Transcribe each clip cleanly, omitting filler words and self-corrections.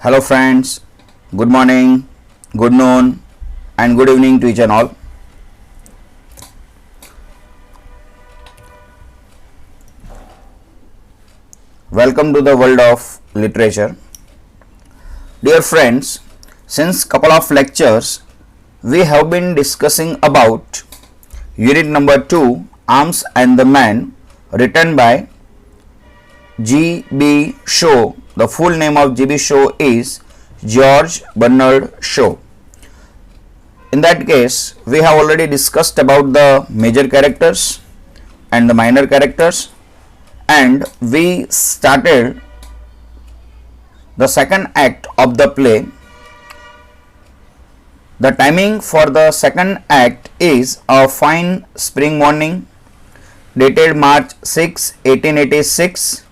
Hello friends, good morning, good noon and good evening to each and all. Welcome to the world of literature. Dear friends, since couple of lectures we have been discussing about unit number 2, Arms and the Man, written by G.B. Shaw. The full name of G.B. Shaw is George Bernard Shaw. In that case, we have already discussed about the major characters and the minor characters, and we started the second act of the play. The timing for the second act is a fine spring morning dated March 6, 1886.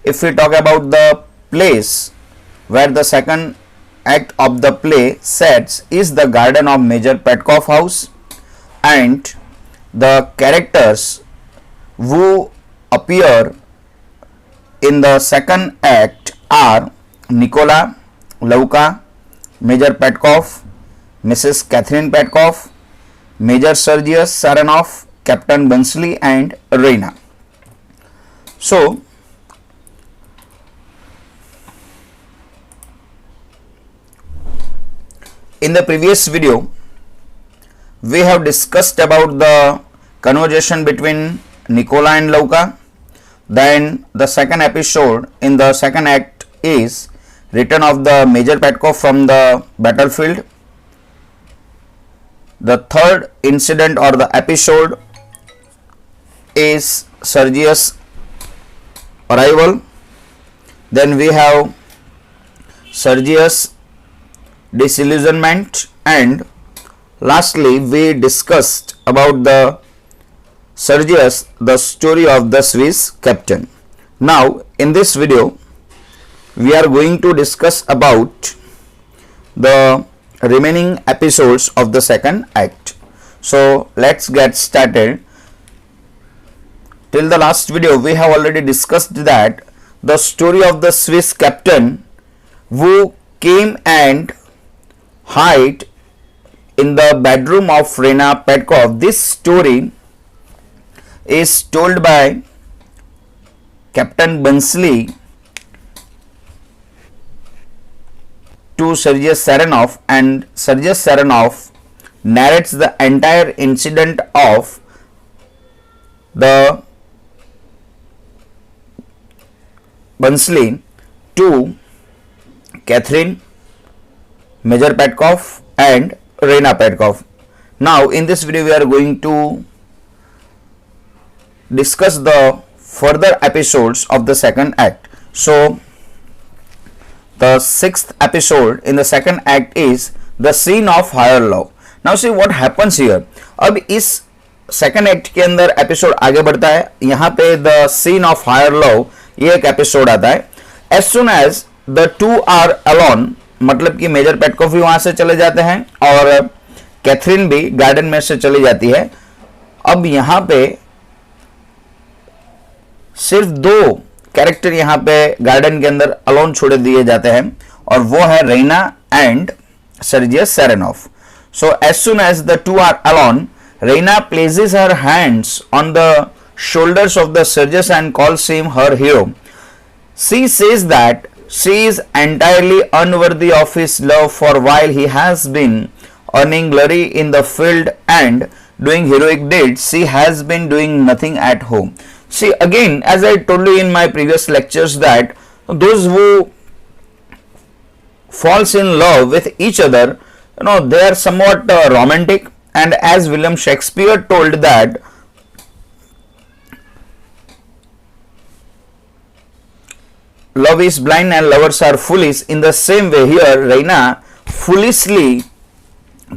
If we talk about the place where the second act of the play sets is the garden of Major Petkoff house, and the characters who appear in the second act are Nicola, Lauka, Major Petkoff, Mrs. Catherine Petkoff, Major Sergius Saranoff, Captain Bunsley and Reina. So, in the previous video, we have discussed about the conversation between Nicola and Lauka. Then the second episode in the second act is return of the Major Petkoff from the battlefield. The third incident or the episode is Sergius' arrival. Then we have Sergius' disillusionment, and lastly we discussed about the Sergius, the story of the Swiss captain. Now in this video we are going to discuss about the remaining episodes of the second act. So let's get started. Till the last video we have already discussed that the story of the Swiss captain who came and hide in the bedroom of Reina Petkoff. This story is told by Captain Bunsley to Sergius Saranoff, and Sergius Saranoff narrates the entire incident of the Bunsley to Catherine, Major Petkoff and Reina Petkoff. Now in this video we are going to discuss the further episodes of the second act. So the sixth episode in the second act is the scene of higher love. Now see what happens here. अब इस second act के अंदर episode आगे बढ़ता है. यहाँ पे the scene of higher love ये एक episode आता है. As soon as the two are alone, मतलब कि मेजर पेटकॉफ भी वहां से चले जाते हैं और कैथरीन भी गार्डन में से चली जाती है. अब यहां पे सिर्फ दो कैरेक्टर यहां पे गार्डन के अंदर अलोन छोड़ दिए जाते हैं और वो है Raina and Sergius Saranoff. So as soon as the two are alone, Raina places her hands on the shoulders of the Sergius and calls him her hero. She says that she is entirely unworthy of his love, for while he has been earning glory in the field and doing heroic deeds, she has been doing nothing at home. See, again, as I told you in my previous lectures, that those who falls in love with each other, they are somewhat romantic, and as William Shakespeare told that love is blind and lovers are foolish. In the same way here, Reina foolishly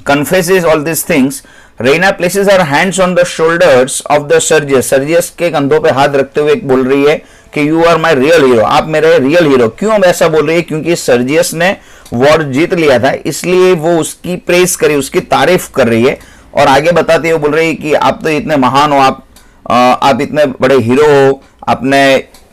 confesses all these things. Reina places her hands on the shoulders of the Sergius. Sergius के कंधों पे हाथ रखते हुए बोल रही है कि you are my real hero. आप मेरे रियल हीरो. क्यों ऐसा बोल रही है? क्योंकि सर्जियस ने वॉर जीत लिया था, इसलिए वो उसकी प्रेस करी, उसकी तारीफ कर रही है और आगे बताती है, बोल रही है कि आप तो इतने महान हो, आप इतने बड़े हीरो हो, आपने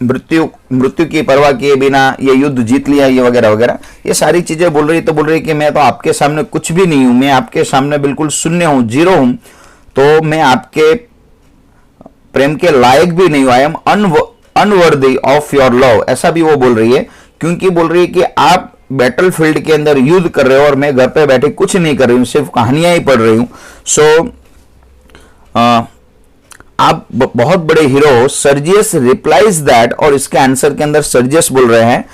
मृत्यु मृत्यु की परवाह किए बिना ये युद्ध जीत लिया, ये वगैरह वगैरह, ये सारी चीजें बोल रही। तो बोल रही कि मैं तो आपके सामने कुछ भी नहीं हूं, मैं आपके सामने बिल्कुल शून्य हूं, जीरो हूं, तो मैं आपके प्रेम के लायक भी नहीं हूं, I am unworthy of your love, ऐसा भी वो बोल रही है। क्योंकि बोल रही है कि आप बैटल फील्ड के अंदर युद्ध कर रहे हो और मैं घर पे बैठे कुछ नहीं कर रही हूं, सिर्फ कहानियां ही पढ़ रही हूं। सो आप बहुत बड़े हीरो। सर्जियस रिप्लाइज दैट, और इसके आंसर के अंदर सर्जियस बोल रहे हैं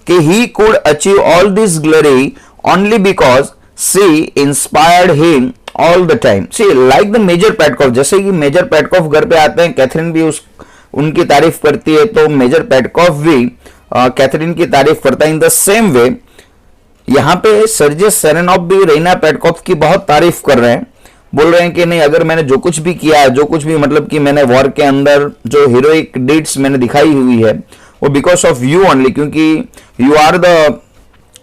कि he could achieve all this glory only because she inspired him all the time. She like the major Petkoff, जैसे कि मेजर पेटकॉफ घर पे आते हैं, कैथरीन भी उनकी तारीफ करती है, तो मेजर पेटकॉफ भी कैथरीन की तारीफ करता है। इन द सेम वे यहां पे सर्जियस सेरेनॉफ भी रीना पेटकॉफ की बहुत तारीफ कर रहे हैं, बोल रहे हैं कि नहीं, अगर मैंने जो कुछ भी किया है, जो कुछ भी मतलब कि मैंने वॉर के अंदर जो हीरोइक डीड्स मैंने दिखाई हुई है, वो बिकॉज ऑफ यू ओनली, क्योंकि you are the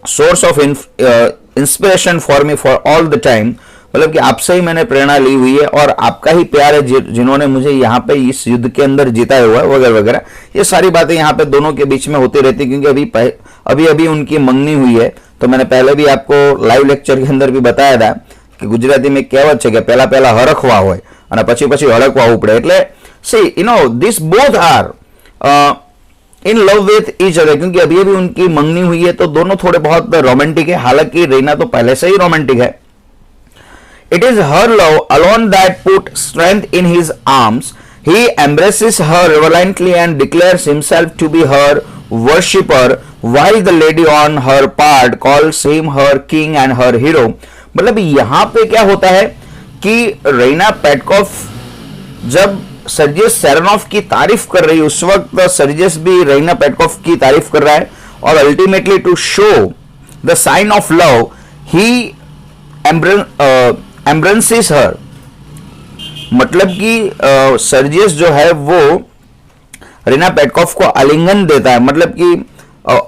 source of inspiration for me for all the time, मतलब कि आपसे ही मैंने प्रेरणा ली हुई है और आपका ही प्यार है जिन्होंने मुझे यहाँ पे इस युद्ध के अंदर जीता हुआ है, वगैरह वगैरह। ये सारी बातें यहाँ पे दोनों के बीच में होती रहती, क्योंकि अभी उनकी मंगनी हुई है। तो मैंने पहले भी आपको लाइव लेक्चर के अंदर भी बताया था कि गुजराती में कહેવત છે કે પહેલા પહેલા હરખવા હોય અને પછી પછી હળકવાવું પડે। એટલે see you know this both are in love with each other, क्योंकि अभी अभी उनकी मंगनी हुई है, तो दोनों थोड़े बहुत रोमांटिक है। हालांकि रीना तो पहले से ही रोमांटिक है। It is her love alone that put strength in his arms, he embraces her reverently and declares himself to be her worshipper, while the lady on her part calls him her king and her hero। मतलब यहां पे क्या होता है कि Reena Petkoff जब Sergius सेरेनॉफ की तारीफ कर रही है, उस वक्त सर्जियस भी रीना पेटकॉफ की तारीफ कर रहा है, और ultimately to show the sign of love he embraces her, मतलब कि सर्जियस जो है वो रीना पेटकॉफ को आलिंगन देता है, मतलब कि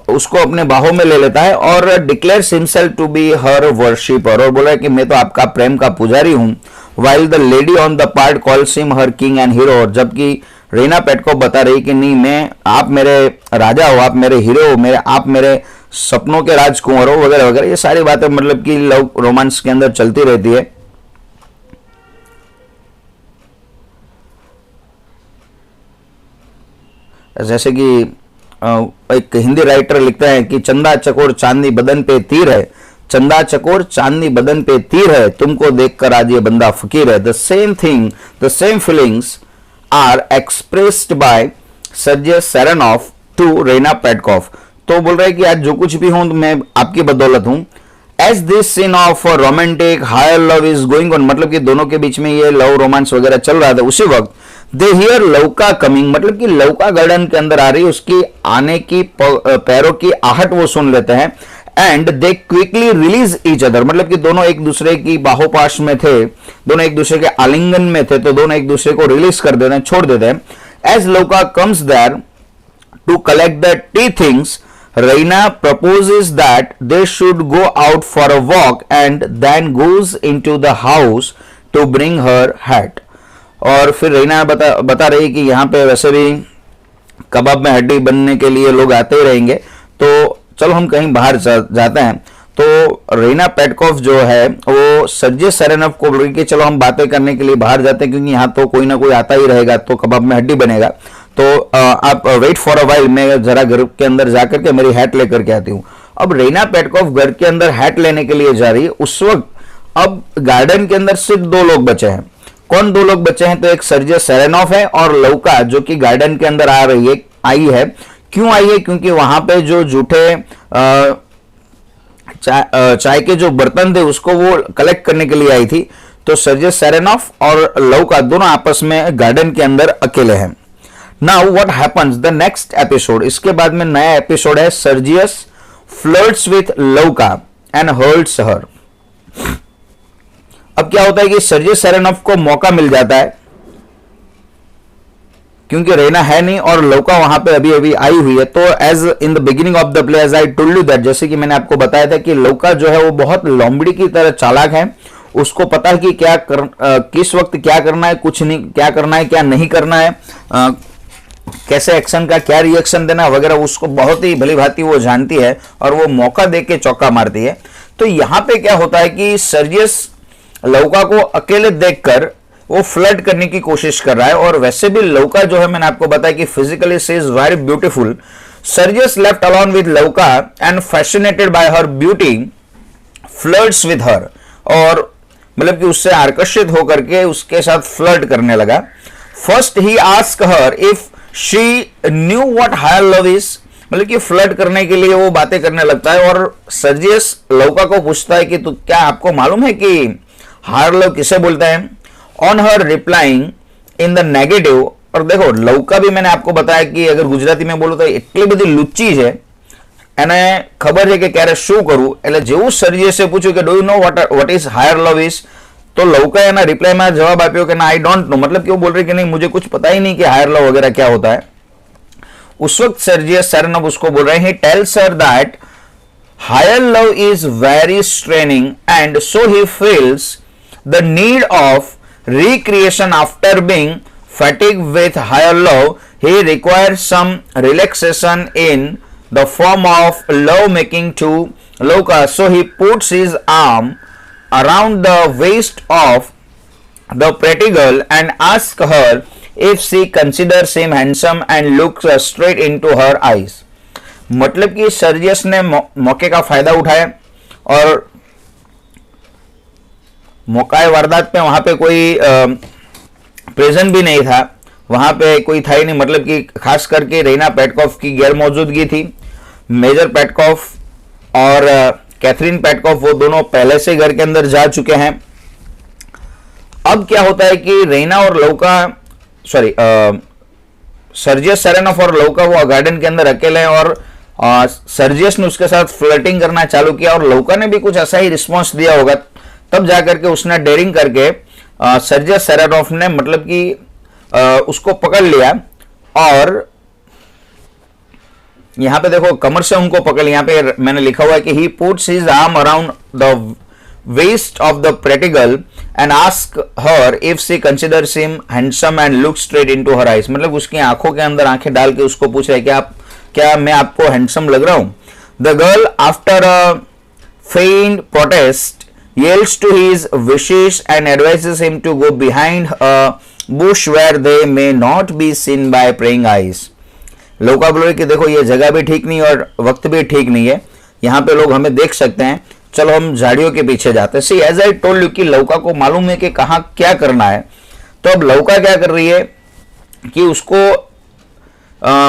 उसको अपने बाहों में ले लेता है, और declares himself to be her worshipper, और बोला है कि मैं तो आपका प्रेम का पुजारी हूं। While the lady on the part calls him her king and hero, और जबकि रीना पेटकॉफ बता रही कि नहीं, मैं, आप मेरे राजा हो, आप मेरे हीरो हो, आप मेरे सपनों के राजकुंवर हो, वगैरह वगैरह। ये सारी बातें मतलब कि लव रोमांस के अंदर चलती रहती है। जैसे कि एक हिंदी राइटर लिखता है कि चंदा चकोर चांदनी बदन पे तीर है, चंदा चकोर चांदनी बदन पे तीर है, तुमको देखकर आज ये बंदा फकीर है। The same thing, the same feelings are expressed by Sergius Saranoff to Raina Petkoff. तो बोल रहे हैं कि आज जो कुछ भी हूं तो मैं आपकी बदौलत हूं। As this scene of romantic higher love is going on, मतलब कि दोनों के बीच में ये लव रोमांस वगैरह चल रहा था, उसी वक्त दे हियर लौका कमिंग, मतलब कि लौका गार्डन के अंदर आ रही, उसकी आने की पैरों की आहट वो सुन लेते हैं। And they quickly release each other, मतलब कि दोनों एक दूसरे की बाहोपाश में थे, दोनों एक दूसरे के आलिंगन में थे, तो दोनों एक दूसरे को रिलीज कर देते हैं, छोड़ देते हैं। As Louka comes there to collect the tea things, Reina proposes that they should go out for a walk and then goes into the house to bring her hat। और फिर रीना बता रही कि यहाँ पे वैसे भी कबाब में हड्डी बनने के लिए लोग आते ही रहेंगे, तो चलो हम कहीं बाहर जाते हैं। तो रीना पेटकॉफ जो है वो सर्जियस सेरेनॉफ को बोल रही कि चलो हम बातें करने के लिए बाहर जाते हैं, क्योंकि यहाँ तो कोई ना कोई आता ही रहेगा, तो कबाब में हड्डी बनेगा, तो आप वेट फॉर अ वाइल, मैं जरा घर के अंदर जाकर के मेरी हैट लेकर के आती हूँ। अब रीना पेटकॉफ घर के अंदर हैट लेने के लिए जा रही है, उस वक्त अब गार्डन के अंदर सिर्फ दो लोग बचे हैं। कौन दो लोग बचे हैं? तो एक सर्जियस सेरेनॉफ है और लौका, जो कि गार्डन के अंदर आई है। क्यों आई है? क्योंकि वहां पे जो जूठे चाय के जो बर्तन थे उसको वो कलेक्ट करने के लिए आई थी। तो सर्जियस सेरेनॉफ और लौका दोनों आपस में गार्डन के अंदर अकेले हैं। Now what happens the next episode, इसके बाद में नया एपिसोड है सर्जियस फ्लर्ट्स विथ लौका एंड हर्ट्स हर। अब क्या होता है कि सर्जियस सेरेनॉफ को मौका मिल जाता है, क्योंकि रीना है नहीं और लौका वहां पे अभी अभी आई हुई है। तो as in the beginning of the play as I told you that, जैसे कि मैंने आपको बताया था कि लौका जो है वो बहुत लोमड़ी की तरह चालाक है। उसको पता है कि किस वक्त क्या करना है, कुछ नहीं क्या करना है, क्या नहीं करना है। कैसे एक्शन का क्या रिएक्शन देना वगैरह उसको बहुत ही भली भांति वो जानती है और वो मौका देके के चौका मारती है। तो यहाँ पे क्या होता है कि सर्जियस लौका को अकेले देखकर वो फ्लर्ट करने की कोशिश कर रहा है, और वैसे भी लौका जो है मैंने आपको बताया कि physically she is very beautiful. Sergius left alone with Louka and fascinated by her beauty flirts with her, और मतलब कि उससे आकर्षित होकर के उसके साथ फ्लर्ट करने लगा। First he ask her if she knew what higher love is, मतलब कि फ्लर्ट करने के लिए वो बातें करने लगता है, और सर्जियस लौका को पूछता है कि तो क्या आपको मालूम है कि हायर लव किसे बोलता है। On her replying in the negative, और देखो लौका भी मैंने आपको बताया कि अगर गुजराती में बोलो तो એટલી બધી લુચ્ચી છે, એને ખબર છે કે ક્યારે શું કરવું, એટલે જેવું સર્જિયસે પૂછ્યું કે do you know what is higher love is, तो लौका एना रिप्लाई में जवाब आप्यो कि ना आई डोंट नो, मतलब कि वो बोल रही कि नहीं मुझे कुछ पता ही नहीं कि हायर लव वगैरह क्या होता है। उस वक्त सर्जियस सेरेनोफ उसको बोल रहे हैं, he tells her that higher love is very straining and so he feels the need of recreation after being fatigued with higher love. He requires some relaxation in the form of love making to Leuca, so he puts his arm around the waist of the pretty girl and asks her if she considers him handsome and looks straight into her eyes. मतलब कि Sergius ने मौके का फायदा उठाया, और मौका वारदात पे वहां पे कोई प्रेजेंट भी नहीं था, वहां पे कोई था ही नहीं, मतलब कि खास करके रीना पेटकॉफ की गैर मौजूदगी थी। मेजर पेटकॉफ और कैथरीन पेटकॉफ वो दोनों पहले से घर के अंदर जा चुके हैं। अब क्या होता है कि रीना और लौका सर्जियस सेरेनोफ और लौका वो गार्डन के अंदर अकेले हैं, और सर्जियस ने उसके साथ फ्लर्टिंग करना चालू किया, और लौका ने भी कुछ ऐसा ही रिस्पॉन्स दिया होगा, तब जाकर के उसने डेयरिंग करके सर्जियस सेरेनोफ ने मतलब कि उसको पकड़ लिया, और यहां पे देखो कमर से उनको पकड़ लिया। यहां पे मैंने लिखा हुआ है कि he puts his arm around the waist of the pretty girl and ask her if she considers him handsome and look straight into her eyes, मतलब उसकी आंखों के अंदर आंखें डाल के उसको पूछ रहे हैं कि क्या मैं आपको हैंडसम लग रहा हूं। द गर्ल आफ्टर अ फेंट protest yells to his wishes and advises him to go behind a bush where they may not be seen by praying eyes. लौका बोले कि देखो ये जगह भी ठीक नहीं और वक्त भी ठीक नहीं है, यहाँ पे लोग हमें देख सकते हैं, चलो हम झाड़ियों के पीछे जाते हैं। सी एज आई टोल्ड यू कि लौका को मालूम है कि कहाँ क्या करना है। तो अब लौका क्या कर रही है कि उसको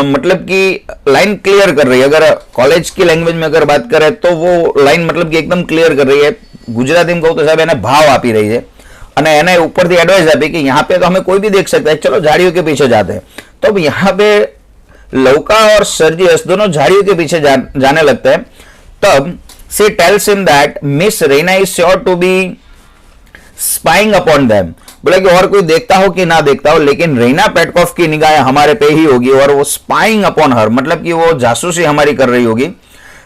मतलब कि लाइन क्लियर कर रही है। अगर कॉलेज की लैंग्वेज में अगर बात करें तो वो लाइन मतलब कि एकदम क्लियर कर रही है। गुजराती में कहूँ तो साहब એને ભાવ આપી રહી છે, અને એને ઉપરથી એડવાइस આપી कि यहाँ पे तो हमें कोई भी देख सकता है, चलो झाड़ियों के पीछे जाते हैं। तो अब यहाँ पे लौका और सर्जियस दोनों झाड़ियों के पीछे जाने लगते हैं। तब she tells him that miss Raina is sure to be spying upon them, बोला कि और कोई देखता हो कि ना देखता हो, लेकिन रीना पेटकॉफ की निगाहें हमारे पे ही होगी, और वो स्पाइंग अपॉन हर मतलब कि वो जासूसी हमारी कर रही होगी।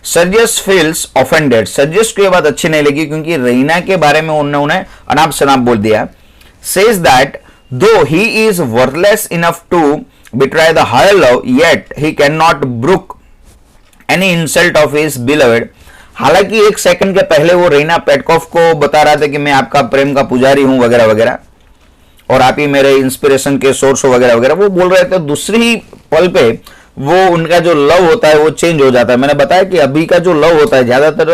सर्जियस फील्स ऑफेंडेड, सर्जियस को ये बात अच्छी नहीं लगी क्योंकि रीना के बारे में उन्होंने अनाप शनाप बोल दिया। Says that though he is worthless enough to betray the higher love yet he can not brook any insult of his beloved. हालांकि एक सेकंड के पहले वो रीना पेटकॉफ को बता रहा था कि मैं आपका प्रेम का पुजारी हूं वगैरह वगैरह, और आप ही मेरे इंस्पिरेशन के सोर्स हो वगैरह वगैरह, वो बोल रहे थे। दूसरी ही पल पे वो उनका जो लव होता है वो चेंज हो जाता है। मैंने बताया कि अभी का जो लव होता है, ज्यादातर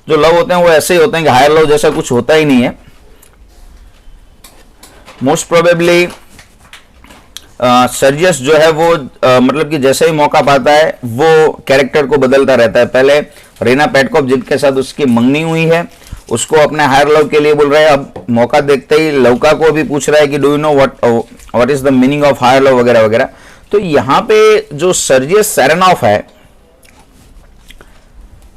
जो लव होते हैं वो ऐसे ही होते हैं कि हायर लव जैसा कुछ होता ही नहीं है। मोस्ट प्रोबेबली सर्जियस जो है वो मतलब कि जैसे ही मौका पाता है वो कैरेक्टर को बदलता रहता है। पहले रीना पेटकॉफ जिनके साथ उसकी मंगनी हुई है उसको अपने हायर लव के लिए बोल रहे हैं, अब मौका देखते ही लौका को भी पूछ रहा है कि do you know what is the meaning of higher love वगैरह वगैरह। तो यहां पे जो सर्जियस सेरेनोफ है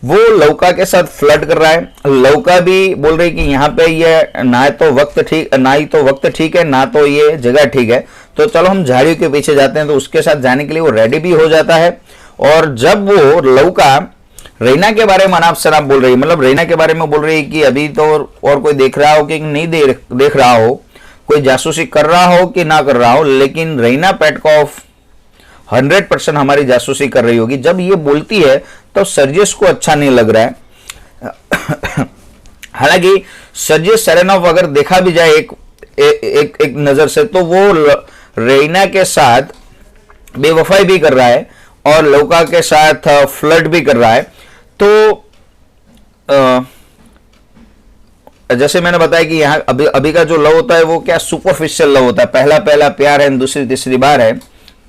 वो लौका के साथ फ्लर्ट कर रहा है। लौका भी बोल रही कि यहाँ पे ये ना तो वक्त ठीक है ना तो ये जगह ठीक है, तो चलो हम झाड़ियों के पीछे जाते हैं। तो उसके साथ जाने के लिए वो रेडी भी हो जाता है। और जब वो लौका रीना के बारे में अनाप शनाप बोल रही, मतलब रीना के बारे में बोल रही कि अभी तो और कोई देख रहा हो कि नहीं देख रहा हो, कोई जासूसी कर रहा हो कि ना कर रहा हो, लेकिन रीना पेटकॉफ 100% हमारी जासूसी कर रही होगी। जब ये बोलती है तो सर्जियस को अच्छा नहीं लग रहा है। हालांकि सर्जियस सेरेनोफ अगर देखा भी जाए एक नजर से तो वो रेना के साथ बेवफाई भी कर रहा है और लौका के साथ फ्लर्ट भी कर रहा है। तो जैसे मैंने बताया कि यहाँ अभी का जो लव होता है वो क्या सुपरफिशियल लव होता है। पहला पहला प्यार है, दूसरी तीसरी बार है।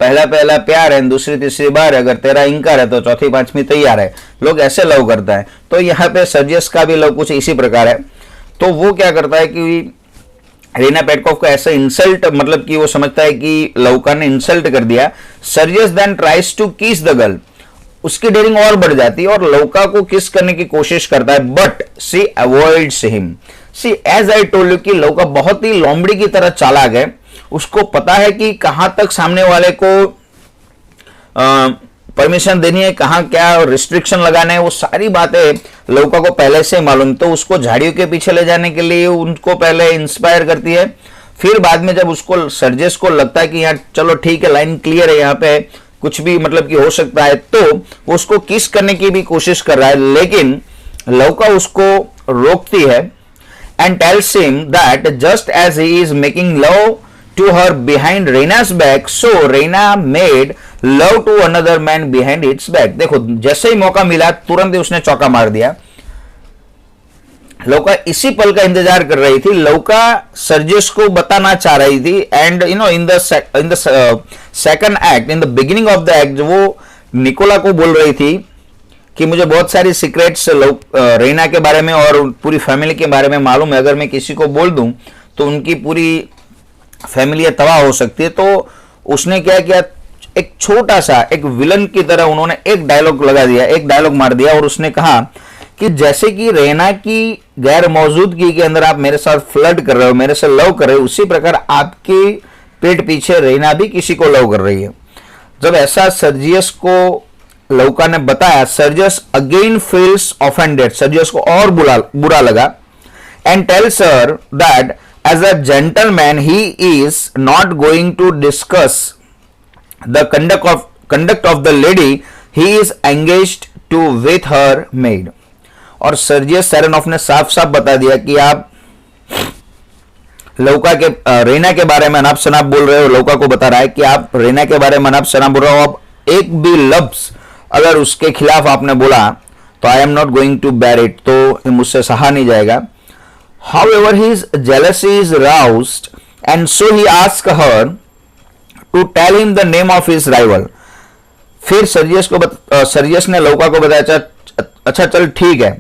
पहला पहला प्यार है, दूसरी तीसरी बार है, अगर तेरा इंकार है तो चौथी पांचवी तैयार है। लोग ऐसे लव करता है। तो यहाँ पे सर्जियस का भी लव कुछ इसी प्रकार है। तो वो क्या करता है कि रीना पेटकोफ को ऐसा इंसल्ट, मतलब कि वो समझता है कि लौका ने इंसल्ट कर दिया। सर्जियस देन ट्राइज टू किस द गर्ल, उसकी डेयरिंग और बढ़ जाती है और लौका को किस करने की कोशिश करता है, but she avoids him. She as I told you कि लौका बहुत ही लोमड़ी की तरह चालाक है। उसको पता है कि कहां तक सामने वाले को परमिशन देनी है, कहां क्या रिस्ट्रिक्शन लगाना है, वो सारी बातें लौका को पहले से मालूम। तो उसको झाड़ियों के पीछे ले जाने के लिए उनको पहले इंस्पायर करती है। फिर बाद में जब उसको सर्जियस को लगता है कि यहाँ चलो ठीक है, लाइन क्लियर है, यहाँ पे कुछ भी मतलब कि हो सकता है, तो वो उसको किस करने की भी कोशिश कर रहा है, लेकिन लौका उसको रोकती है and tells him that just as he is making love to her behind Raina's back, so Raina made love to another man behind its back. देखो जैसे ही मौका मिला तुरंत ही उसने चौका मार दिया। लौका इसी पल का इंतजार कर रही थी। लौका सर्जियस को बताना चाह रही थी and you know in the second act, in the beginning of the act, वो निकोला को बोल रही थी कि मुझे बहुत सारी सीक्रेट्स रेना के बारे में और पूरी फैमिली के बारे में मालूम है। अगर मैं किसी को बोल दूं तो उनकी पूरी फैमिली तबाह हो सकती है। तो उसने क्या किया, एक छोटा सा एक विलन की तरह उन्होंने एक डायलॉग लगा दिया, एक डायलॉग मार दिया और उसने कहा कि जैसे कि रेना की गैर मौजूदगी के अंदर आप मेरे साथ फ्लर्ट कर रहे हो, मेरे से लव कर रहे हो, उसी प्रकार आपके पेट पीछे रेना भी किसी को लव कर रही है। जब ऐसा सर्जियस को लौका ने बताया, Sergius again feels offended, Sergius को और बुरा लगा and tells her that as a gentleman he is not going to discuss the conduct of the lady he is engaged to with her maid. और Sergius Saranoff ने साफ साफ बता दिया कि आप लौका के रेना के बारे में अनाप शनाप बोल रहे हो। लौका को बता रहा है कि आप रेना के बारे में अनाप शनाप बोल रहे हो, आप एक भी लफ्ज अगर उसके खिलाफ आपने बोला तो I am not going to bear it, तो मुझसे सहा नहीं जाएगा। However his jealousy is roused and so he asked her to tell him the name of his rival. फिर सर्जियस ने लौका को बताया, अच्छा चल ठीक है,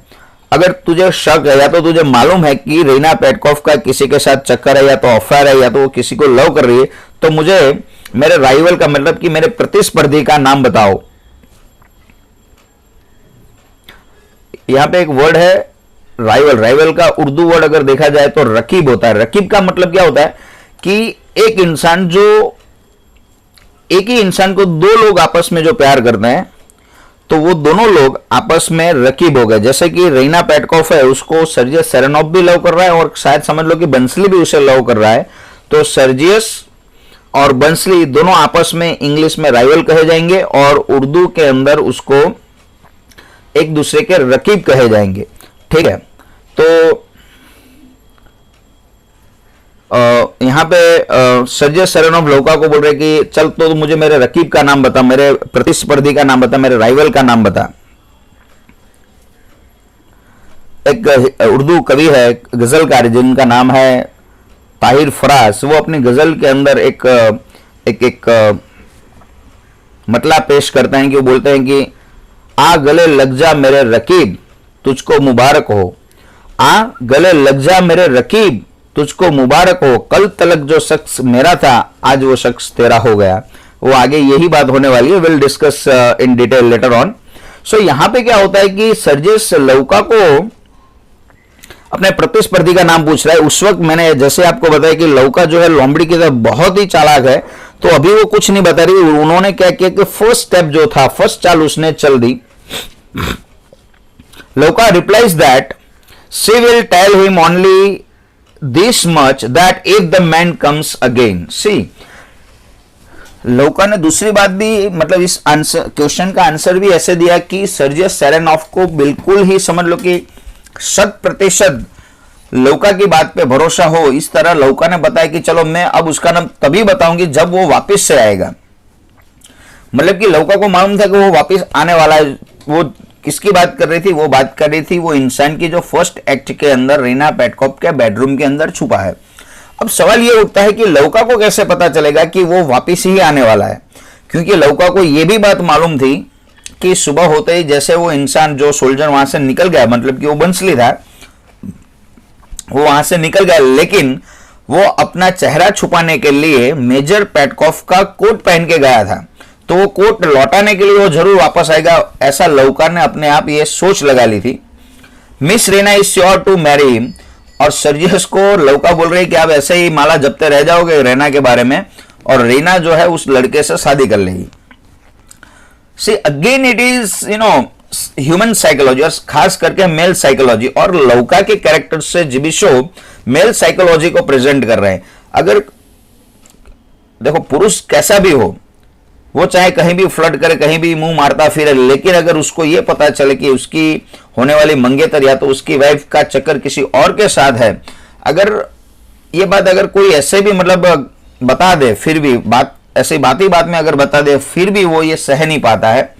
अगर तुझे शक है या तो तुझे मालूम है कि रीना पेटकोफ का किसी के साथ चक्कर है या तो अफेयर है या तो वो किसी को लव कर रही है, तो मुझे मेरे राइवल का मतलब कि मेरे प्रतिस्पर्धी का नाम बताओ। यहां पे एक वर्ड है राइवल। राइवल का उर्दू वर्ड अगर देखा जाए तो रकीब होता है। रकीब का मतलब क्या होता है कि एक ही इंसान को दो लोग आपस में जो प्यार करते हैं तो वो दोनों लोग आपस में रकीब हो गए। जैसे कि रीना पेटकोफ है, उसको सर्जियस सेरेनोफ भी लव कर रहा है और शायद समझ लो कि बंसली भी उसे लव कर रहा है। तो सर्जियस और बंसली दोनों आपस में इंग्लिश में राइवल कहे जाएंगे और उर्दू के अंदर उसको एक दूसरे के रकीब कहे जाएंगे। ठीक है, तो यहां पे सर्जियस सेरेनोफ लौका को बोल रहे कि चल तो मुझे मेरे रकीब का नाम बता, मेरे प्रतिस्पर्धी का नाम बता, मेरे राइवल का नाम बता। एक उर्दू कवि है, गजलकार, जिनका नाम है ताहिर फराज। वो अपनी गजल के अंदर एक मतला पेश करते हैं कि वो बोलते हैं कि आ गले लग जा मेरे रकीब तुझको मुबारक हो, आ गले लग जा मेरे रकीब तुझको मुबारक हो, कल तलक जो शख्स मेरा था आज वो शख्स तेरा हो गया। वो आगे यही बात होने वाली है, will discuss in detail later on. So यहां पे क्या होता है कि सर्जियस लौका को अपने प्रतिस्पर्धी का नाम पूछ रहा है। उस वक्त मैंने जैसे आपको बताया कि लौका जो है लोमड़ी की तरह बहुत ही चालाक है, तो अभी वो कुछ नहीं बता रही। उन्होंने क्या किया कि फर्स्ट स्टेप जो था, फर्स्ट चाल उसने चल दी। Louka replies that she will tell him only this much that if the man comes again, see लौका ने दूसरी बात भी मतलब इस आंसर क्वेश्चन का आंसर भी ऐसे दिया कि सर्जियस सेरेनॉफ को बिल्कुल ही समझ लो कि 100% लौका की बात पे भरोसा हो। इस तरह लौका ने बताया कि चलो मैं अब उसका नाम तभी बताऊंगी जब वो वापस से आएगा। मतलब कि लौका को मालूम था कि वो वापस आने वाला है। वो किसकी बात कर रही थी? वो बात कर रही थी वो इंसान की जो फर्स्ट एक्ट के अंदर रीना पेटकॉप के बेडरूम के अंदर छुपा है। अब सवाल ये उठता है कि लौका को कैसे पता चलेगा कि वो वापस ही आने वाला है, क्योंकि लौका को ये भी बात मालूम थी कि सुबह होते ही जैसे वो इंसान जो सोल्जर वहां से निकल गया, मतलब कि वो बंसली था, वो वहां से निकल गया, लेकिन वो अपना चेहरा छुपाने के लिए मेजर पेटकॉफ का कोट पहन के गया था, तो वो कोट लौटाने के लिए वो जरूर वापस आएगा, ऐसा लौका ने अपने आप ये सोच लगा ली थी। Miss Raina is sure to marry him, और सर्जियस को लौका बोल रही कि आप ऐसे ही माला जपते रह जाओगे रीना के बारे में, और रीना जो है उस लड़के से शादी कर लेगी। See again it is human psychology, और खास करके मेल साइकोलॉजी, और लौका के कैरेक्टर से जिबिशो मेल साइकोलॉजी को प्रेजेंट कर रहे हैं। अगर देखो पुरुष कैसा भी हो, वो चाहे कहीं भी फ्लर्ट करे, कहीं भी मुंह मारता फिरे, लेकिन अगर उसको ये पता चले कि उसकी होने वाली मंगेतर या तो उसकी वाइफ का चक्कर किसी और के साथ है, अगर ये बात अगर कोई ऐसे भी मतलब बता दे, फिर भी बात ऐसी बात ही बात में अगर बता दे, फिर भी वो ये सह नहीं पाता है।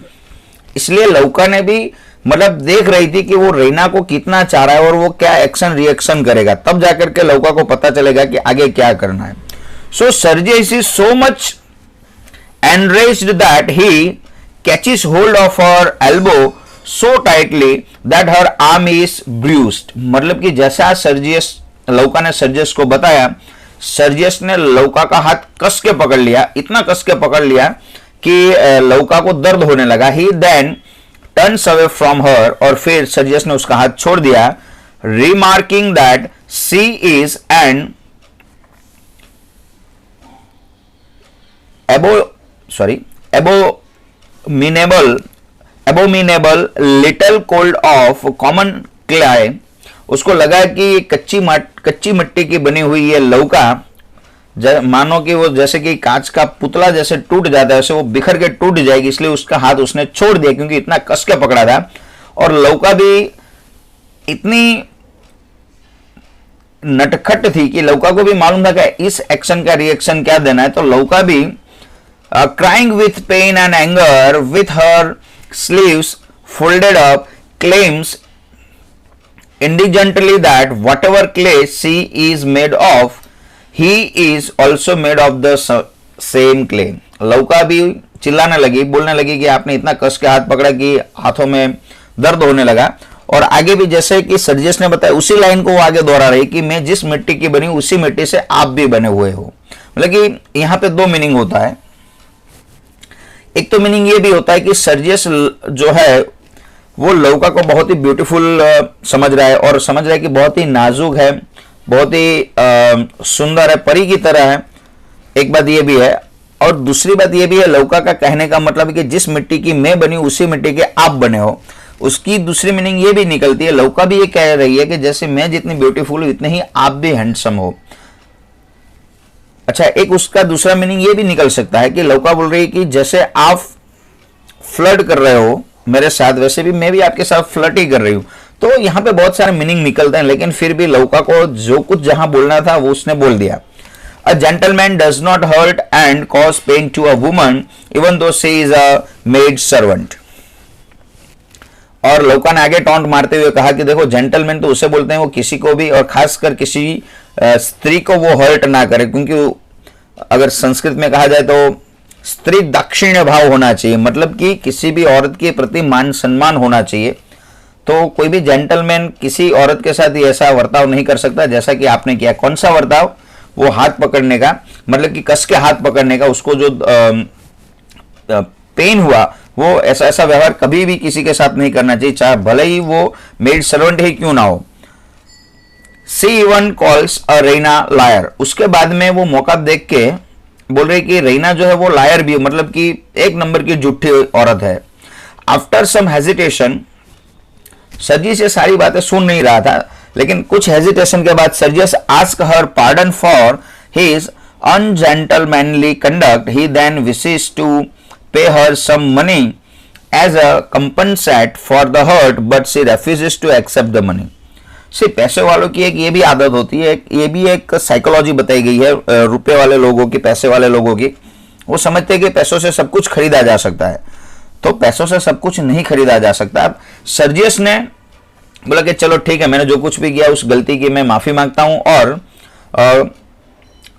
इसलिए लौका ने भी मतलब देख रही थी कि वो रीना को कितना चाह रहा है और वो क्या एक्शन रिएक्शन करेगा, तब जाकर के लौका को पता चलेगा कि आगे क्या करना है। So Sergius is so much enraged that he catches hold of her elbow so tightly that her arm is bruised। मतलब कि जैसा सर्जियस लौका ने सर्जियस को बताया, सर्जियस ने लौका का हाथ कस के पकड़ लिया, इतना कस के पकड़ लिया कि लौका को दर्द होने लगा। He then turns away from her, और फिर सर्जियस ने उसका हाथ छोड़ दिया, remarking that she is an abominable little cold of common clay। उसको लगा कि कच्ची मिट्टी की बनी हुई ये लौका मानो कि वो जैसे कि कांच का पुतला जैसे टूट जाता है, वैसे वो बिखर के टूट जाएगी, इसलिए उसका हाथ उसने छोड़ दिया क्योंकि इतना कस के पकड़ा था। और लौका भी इतनी नटखट थी कि लौका को भी मालूम था कि इस एक्शन का रिएक्शन क्या देना है, तो लौका भी crying with pain and anger with her sleeves folded up claims indignantly that whatever clay she is made of, he is also made of the same clay। लौका भी चिल्लाने लगी, बोलने लगी कि आपने इतना कस के हाथ पकड़ा कि हाथों में दर्द होने लगा। और आगे भी जैसे कि सर्जियस ने बताया उसी लाइन को वो आगे दोहरा रही कि मैं जिस मिट्टी की बनी उसी मिट्टी से आप भी बने हुए हो। मतलब कि यहाँ पे दो मीनिंग होता है। एक तो मीनिंग ये भी होता है कि सर्जियस जो है वो लौका को बहुत ही ब्यूटीफुल समझ रहा है, और समझ रहा है कि बहुत ही नाजुक है, बहुत ही सुंदर है, परी की तरह है। एक बात ये भी है, और दूसरी बात ये भी है, लौका का कहने का मतलब कि जिस मिट्टी की मैं बनी उसी मिट्टी के आप बने हो। उसकी दूसरी मीनिंग ये भी निकलती है, लौका भी ये कह रही है कि जैसे मैं जितनी ब्यूटीफुल हूं उतने ही आप भी हैंडसम हो। अच्छा, एक उसका दूसरा मीनिंग ये भी निकल सकता है कि लौका बोल रही है कि जैसे आप फ्लर्ट कर रहे हो मेरे साथ, वैसे भी मैं भी आपके साथ फ्लर्ट ही कर रही हूं। तो यहाँ पे बहुत सारे मीनिंग निकलते हैं, लेकिन फिर भी लौका को जो कुछ जहां बोलना था वो उसने बोल दिया। A gentleman does not hurt and cause pain to a woman even though she is a maid servant. और लौका ने आगे टॉन्ट मारते हुए कहा कि देखो जेंटलमैन तो उसे बोलते हैं वो किसी को भी, और खासकर किसी स्त्री को वो हर्ट ना करे, क्योंकि अगर संस्कृत में कहा जाए तो स्त्री दाक्षिण्य भाव होना चाहिए, मतलब कि किसी भी औरत के प्रति मान सम्मान होना चाहिए। तो कोई भी जेंटलमैन किसी औरत के साथ ऐसा वर्ताव नहीं कर सकता जैसा कि आपने किया। कौन सा वर्ताव? वो हाथ पकड़ने का, मतलब कि कस के हाथ पकड़ने का, उसको जो पेन हुआ वो ऐसा व्यवहार कभी भी किसी के साथ नहीं करना चाहिए, चाहे भले ही वो मेड सर्वेंट ही क्यों ना हो। She even calls a Raina liar. उसके बाद में वो मौका देख के बोल रही कि रीना जो है वो लायर भी, मतलब कि एक नंबर की झूठी औरत है। आफ्टर सम हेजिटेशन, सर्जियस ये सारी बातें सुन नहीं रहा था, लेकिन कुछ हेजिटेशन के बाद Sergius ask her pardon for his ungentlemanly conduct, he then wishes to pay her some money as a compensate for the hurt, but she refuses to accept the money. सिर्फ पैसे वालों की एक ये भी आदत होती है, ये भी एक साइकोलॉजी बताई गई है रुपए वाले लोगों की, पैसे वाले लोगों की। वो समझते हैं कि पैसों से सब कुछ खरीदा जा सकता है, तो पैसों से सब कुछ नहीं खरीदा जा सकता। अब सर्जियस ने बोला कि चलो ठीक है, मैंने जो कुछ भी किया उस गलती की मैं माफ़ी मांगता हूँ,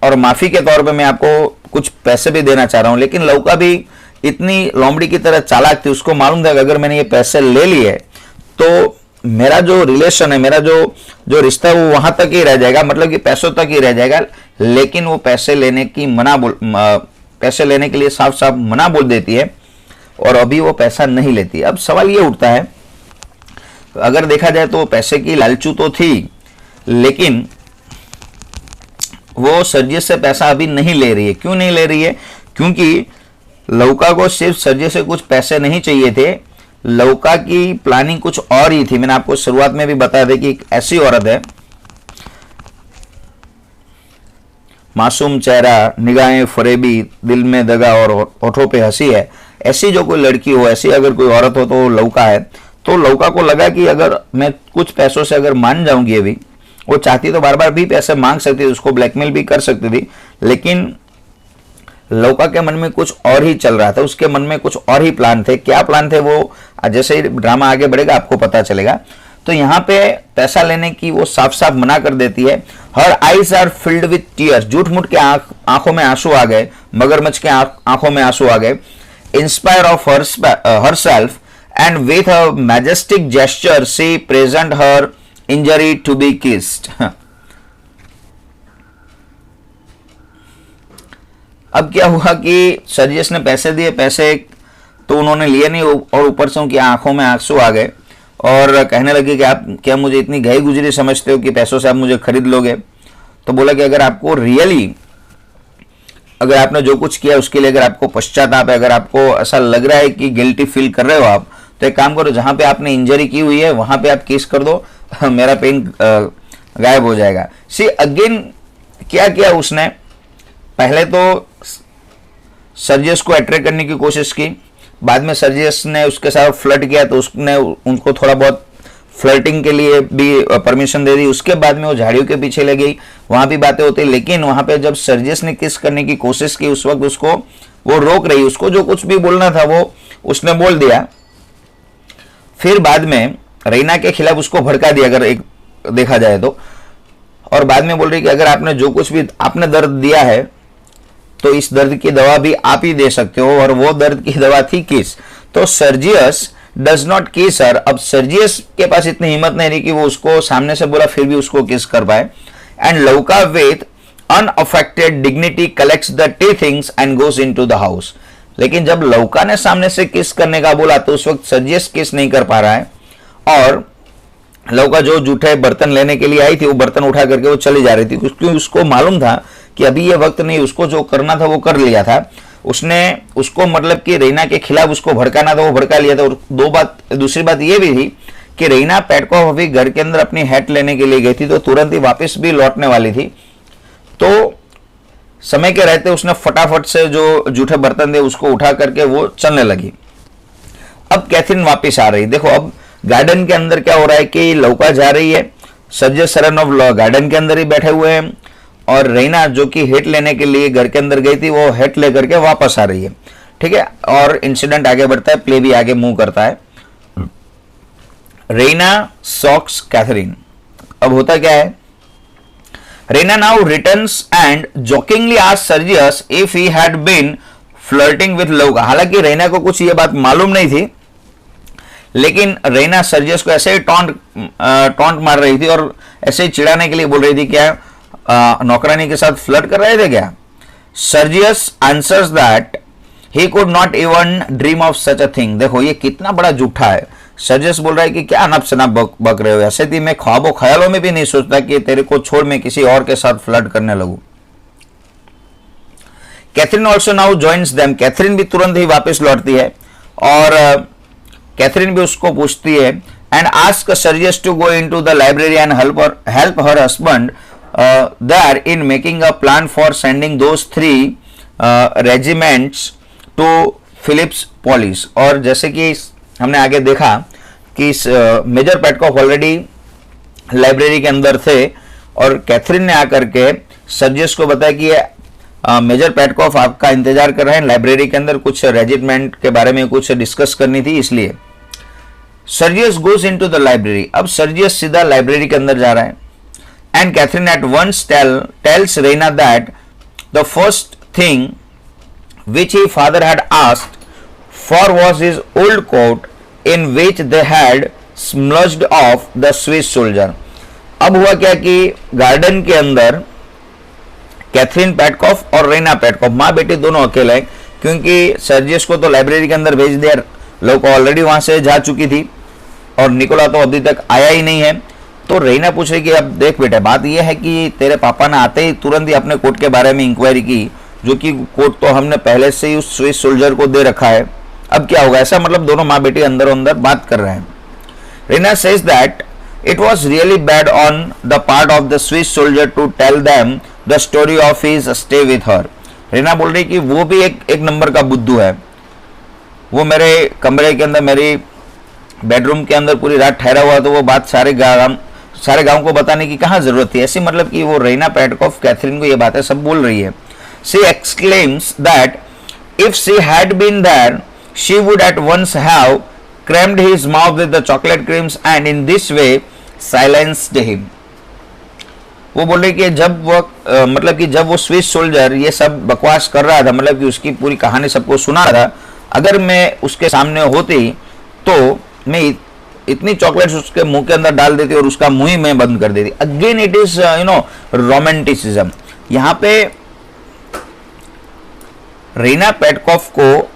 और माफ़ी के तौर पे मैं आपको कुछ पैसे भी देना चाह रहा हूँ। लेकिन लौका भी इतनी लोमड़ी की तरह चालाक थी, उसको मालूम था कि अगर मैंने ये पैसे ले लिए तो मेरा जो रिलेशन है, मेरा जो रिश्ता है वो वहां तक ही रह जाएगा, मतलब कि पैसों तक ही रह जाएगा। लेकिन वो पैसे लेने के लिए साफ साफ मना बोल देती है और अभी वो पैसा नहीं लेती। अब सवाल ये उठता है, अगर देखा जाए तो पैसे की लालचू तो थी, लेकिन वो सर्जियस से पैसा अभी नहीं ले रही है। क्यों नहीं ले रही है? क्योंकि लौका को सिर्फ सर्जियस से कुछ पैसे नहीं चाहिए थे, लौका की प्लानिंग कुछ और ही थी। मैंने आपको शुरुआत में भी बताया था कि एक ऐसी औरत है, मासूम चेहरा, निगाहें फरेबी, दिल में दगा और होठों पे हंसी है। ऐसी जो कोई लड़की हो, ऐसी अगर कोई औरत हो तो लौका है। तो लौका को लगा कि अगर मैं कुछ पैसों से अगर मान जाऊंगी, अभी वो चाहती तो बार बार भी पैसे मांग सकती थी, उसको ब्लैकमेल भी कर सकती थी, लेकिन लौका के मन में कुछ और ही चल रहा था, उसके मन में कुछ और ही प्लान थे। क्या प्लान थे वो जैसे ही ड्रामा आगे बढ़ेगा आपको पता चलेगा। तो यहाँ पे पैसा लेने की वो साफ साफ मना कर देती है। Her eyes are filled with tears, झूठ मूठ के आंखों में आंसू आ गए, मगरमच्छ के आंखों में आंसू आ गए। In spite of herself and with a majestic gesture she present her injury to be kissed. अब क्या हुआ कि सर्जियस ने पैसे दिए, पैसे तो उन्होंने लिए नहीं और ऊपर से उनकी आंखों में आंसू आ गए और कहने लगे कि आप क्या मुझे इतनी गई गुजरी समझते हो कि पैसों से आप मुझे खरीद लोगे? तो बोला कि अगर आपको रियली, अगर आपने जो कुछ किया उसके लिए अगर आपको पश्चाताप है, अगर आपको ऐसा लग रहा है कि गिल्टी फील कर रहे हो आप, तो एक काम करो, जहां पे आपने इंजरी की हुई है वहां पे आप किस कर दो, मेरा पेन गायब हो जाएगा। सी अगेन क्या किया उसने, पहले तो सर्जियस को अट्रैक्ट करने की कोशिश की, बाद में सर्जियस ने उसके साथ फ्लर्ट किया तो उसने उनको थोड़ा बहुत फ्लर्टिंग के लिए भी परमिशन दे दी। उसके बाद में वो झाड़ियों के पीछे ले गई, वहां भी बातें होती, लेकिन वहां पे जब सर्जियस ने किस करने की कोशिश की उस वक्त उसको वो रोक रही, उसको जो कुछ भी बोलना था वो उसने बोल दिया। फिर बाद में रईना के खिलाफ उसको भड़का दिया अगर एक देखा जाए तो, और बाद में बोल रही कि अगर आपने जो कुछ भी आपने दर्द दिया है तो इस दर्द की दवा भी आप ही दे सकते हो, और वो दर्द की दवा थी किस। तो सर्जियस डज नॉट किस हर। अब सर्जियस के पास इतनी हिम्मत नहीं रही कि वो उसको सामने से बोला फिर भी उसको किस कर पाए। एंड लौका with unaffected dignity collects the tea things and goes into the house. लेकिन जब लौका ने सामने से किस करने का बोला तो उस वक्त सर्जियस किस नहीं कर पा रहा है, और लौका जो जूठे बर्तन लेने के लिए आई थी वो बर्तन उठा करके वो चली जा रही थी, क्योंकि उसको मालूम था कि अभी ये वक्त नहीं, उसको जो करना था वो कर लिया था उसने। उसको मतलब कि रईना के खिलाफ उसको भड़काना था, वो भड़का लिया था। और दूसरी बात ये भी थी कि रईना पेटकॉफ अभी घर के अंदर अपनी हैट लेने के लिए गई थी, तो तुरंत ही वापस भी लौटने वाली थी। तो समय के रहते उसने फटाफट से जो जूठे बर्तन थे उसको उठा करके वो चलने लगी। अब कैथरीन वापस आ रही। देखो अब गार्डन के अंदर क्या हो रहा है कि लौका जा रही है, सर्जियस सरनोव गार्डन के अंदर ही बैठे हुए हैं, और रईना जो कि हेट लेने के लिए घर के अंदर गई थी वो हेट लेकर के वापस आ रही है। ठीक है, और इंसिडेंट आगे बढ़ता है, प्ले भी आगे मूव करता है। Raina socks Catherine. अब होता क्या है, Raina now returns and jokingly asks Sergius if he had been flirting with Louka. हालांकि रईना को कुछ ये बात मालूम नहीं थी, लेकिन रईना सर्जियस को ऐसे ही टॉन्ट मार रही थी और ऐसे ही चिढ़ाने के लिए बोल रही थी क्या नौकरानी के साथ फ्लर्ट कर रहे थे क्या। Sergius answers that he could not even dream of such a thing. देखो ये कितना बड़ा झूठा है। सर्जियस बोल रहा है कि क्या अनप शनप बक रहे हो, ऐसे थी मैं ख्वाबों ख्यालों में भी नहीं सोचता कि तेरे को छोड़ मैं किसी और के साथ फ्लर्ट करने लगूं। Catherine also now joins them. Catherine भी तुरंत ही वापस लौटती है और कैथरीन भी उसको पूछती है and ask Sergius to go into the library and help her husband there in making a plan for sending those 3 regiments to Phillips Police। और जैसे कि हमने आगे देखा कि मेजर पेटकॉफ ऑलरेडी लाइब्रेरी के अंदर थे और कैथरीन ने आकर के सर्जियस को बताया कि मेजर पेटकॉफ आपका इंतजार कर रहे हैं लाइब्रेरी के अंदर, कुछ रेजिमेंट के बारे में कुछ डिस्कस करनी थी इसलिए। Sergius goes into the library. अब सर्जियस सीधा लाइब्रेरी के अंदर जा रहा है and Catherine at once tells Raina that the first thing which his father had asked for was his old coat in which they had smudged off the Swiss soldier। अब हुआ क्या कि गार्डन के अंदर कैथरीन पेटकॉफ और Raina Petkoff माँ बेटी दोनों अकेले हैं, क्योंकि सर्जियस को तो लाइब्रेरी के अंदर भेज दिया, लोग ऑलरेडी वहां से जा चुकी थी और निकोला तो अभी तक आया ही नहीं है। तो रेना पूछ रही कि अब देख बेटा, बात यह है कि तेरे पापा ने आते ही तुरंत ही अपने कोट के बारे में इंक्वायरी की, जो कि कोट तो हमने पहले से ही उस स्विस सोल्जर को दे रखा है, अब क्या होगा। ऐसा मतलब दोनों माँ बेटी अंदर अंदर बात कर रहे हैं। Raina says that it was really bad on the part of the Swiss soldier to tell them the story of his stay with her. Raina बोल रही कि वो भी एक नंबर का बुद्धू है, वो मेरे कमरे के अंदर मेरी बेडरूम के अंदर पूरी रात ठहरा हुआ, तो वो बात सारे गांव को बताने की कहाँ जरूरत थी। ऐसी मतलब कि वो रेना पेटकॉफ कैथरीन को ये बातें सब बोल रही है। She exclaims that if she had been there, she would at once have crammed his mouth with the chocolate creams and in this way silenced him। वो बोल रही कि जब वो मतलब कि जब वो स्विस सोल्जर ये सब बकवास कर रहा था, मतलब कि उसकी पूरी कहानी सबको सुना रहा था, अगर मैं उसके सामने होती तो मैं इतनी चॉकलेट्स उसके मुंह के अंदर डाल देती और उसका मुंह ही मैं बंद कर देती। Again it is romanticism. यहाँ पे रेना पेटकॉफ को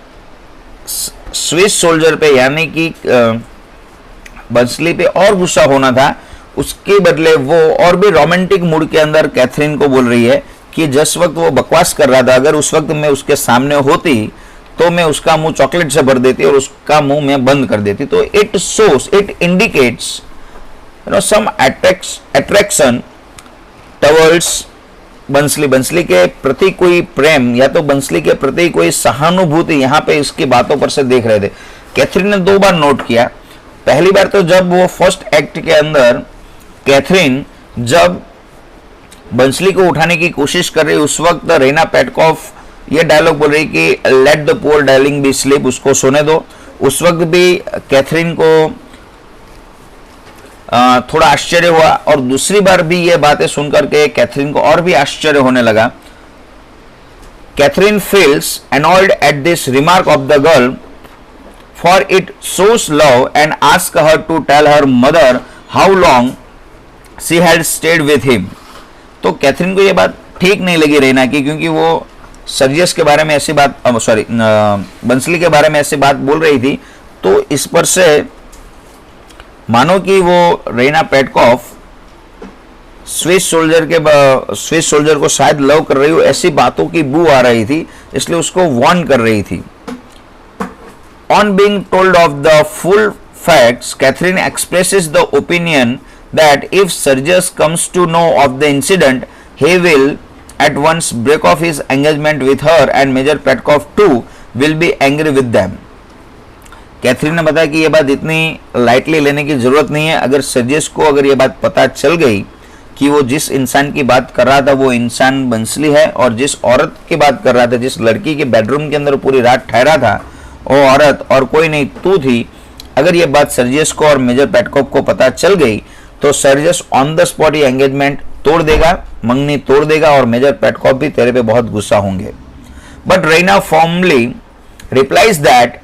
स्विस सोल्जर पे यानी कि बंसली पे और गुस्सा होना था, उसके बदले वो और भी रोमांटिक मूड के अंदर कैथरीन को बोल रही है कि जिस वक्त वो बकवास कर रहा था, अगर उस वक्त मैं उसके सामने होती तो मैं उसका मुंह चॉकलेट से भर देती और उसका मुंह मैं बंद कर देती। तो it shows, it indicates some attraction towards Bluntschli के प्रति कोई प्रेम या तो बंसली के प्रति कोई सहानुभूति यहाँ पे इसकी बातों पर से देख रहे थे। कैथरीन ने 2 बार नोट किया। पहली बार तो जब वो फर्स्ट एक्ट के अंदर कैथरीन जब बंसली को उठाने की कोशिश कर रही, उस वक्त रेना पेटकॉफ ये डायलॉग बोल रही कि let the poor darling be sleep, उसको सोने दो। उस वक्त भी कैथरीन को थोड़ा आश्चर्य हुआ और दूसरी बार भी ये बातें सुनकर के कैथरीन को और भी आश्चर्य होने लगा। Catherine feels annoyed at this remark of the girl for it shows love and ask her to tell her mother how long she had stayed with him। तो कैथरीन को ये बात ठीक नहीं लगी रेना की, क्योंकि वो सर्जियस के बारे में ऐसी बात बंसली के बारे में ऐसी बात बोल रही थी, तो इस पर से मानो कि वो रेना पेटकॉफ स्विस सोल्जर को शायद लव कर रही हो, ऐसी बातों की बू आ रही थी, इसलिए उसको वार्न कर रही थी। On being told of the full facts, Catherine expresses the opinion that if Sergius comes to know of the incident he will at once break off his engagement with her and Major Petkoff too will be angry with them। Catherine ने बताया कि यह बात इतनी lightly लेने की जरूरत नहीं है। अगर सर्जियस को अगर ये बात पता चल गई कि वो जिस इंसान की बात कर रहा था वो इंसान बंसली है और जिस औरत की बात कर रहा था, जिस लड़की के बेडरूम के अंदर पूरी रात ठहरा था, वो औरत और कोई नहीं तू थी, अगर ये बात सर्जियस को और मेजर पेटकॉफ को पता चल गई तो सर्जियस ऑन द स्पॉट ये एंगेजमेंट तोड़ देगा, मंगनी तोड़ देगा और मेजर पेटकॉफ भी तेरे पे बहुत गुस्सा होंगे। But Raina formally replies that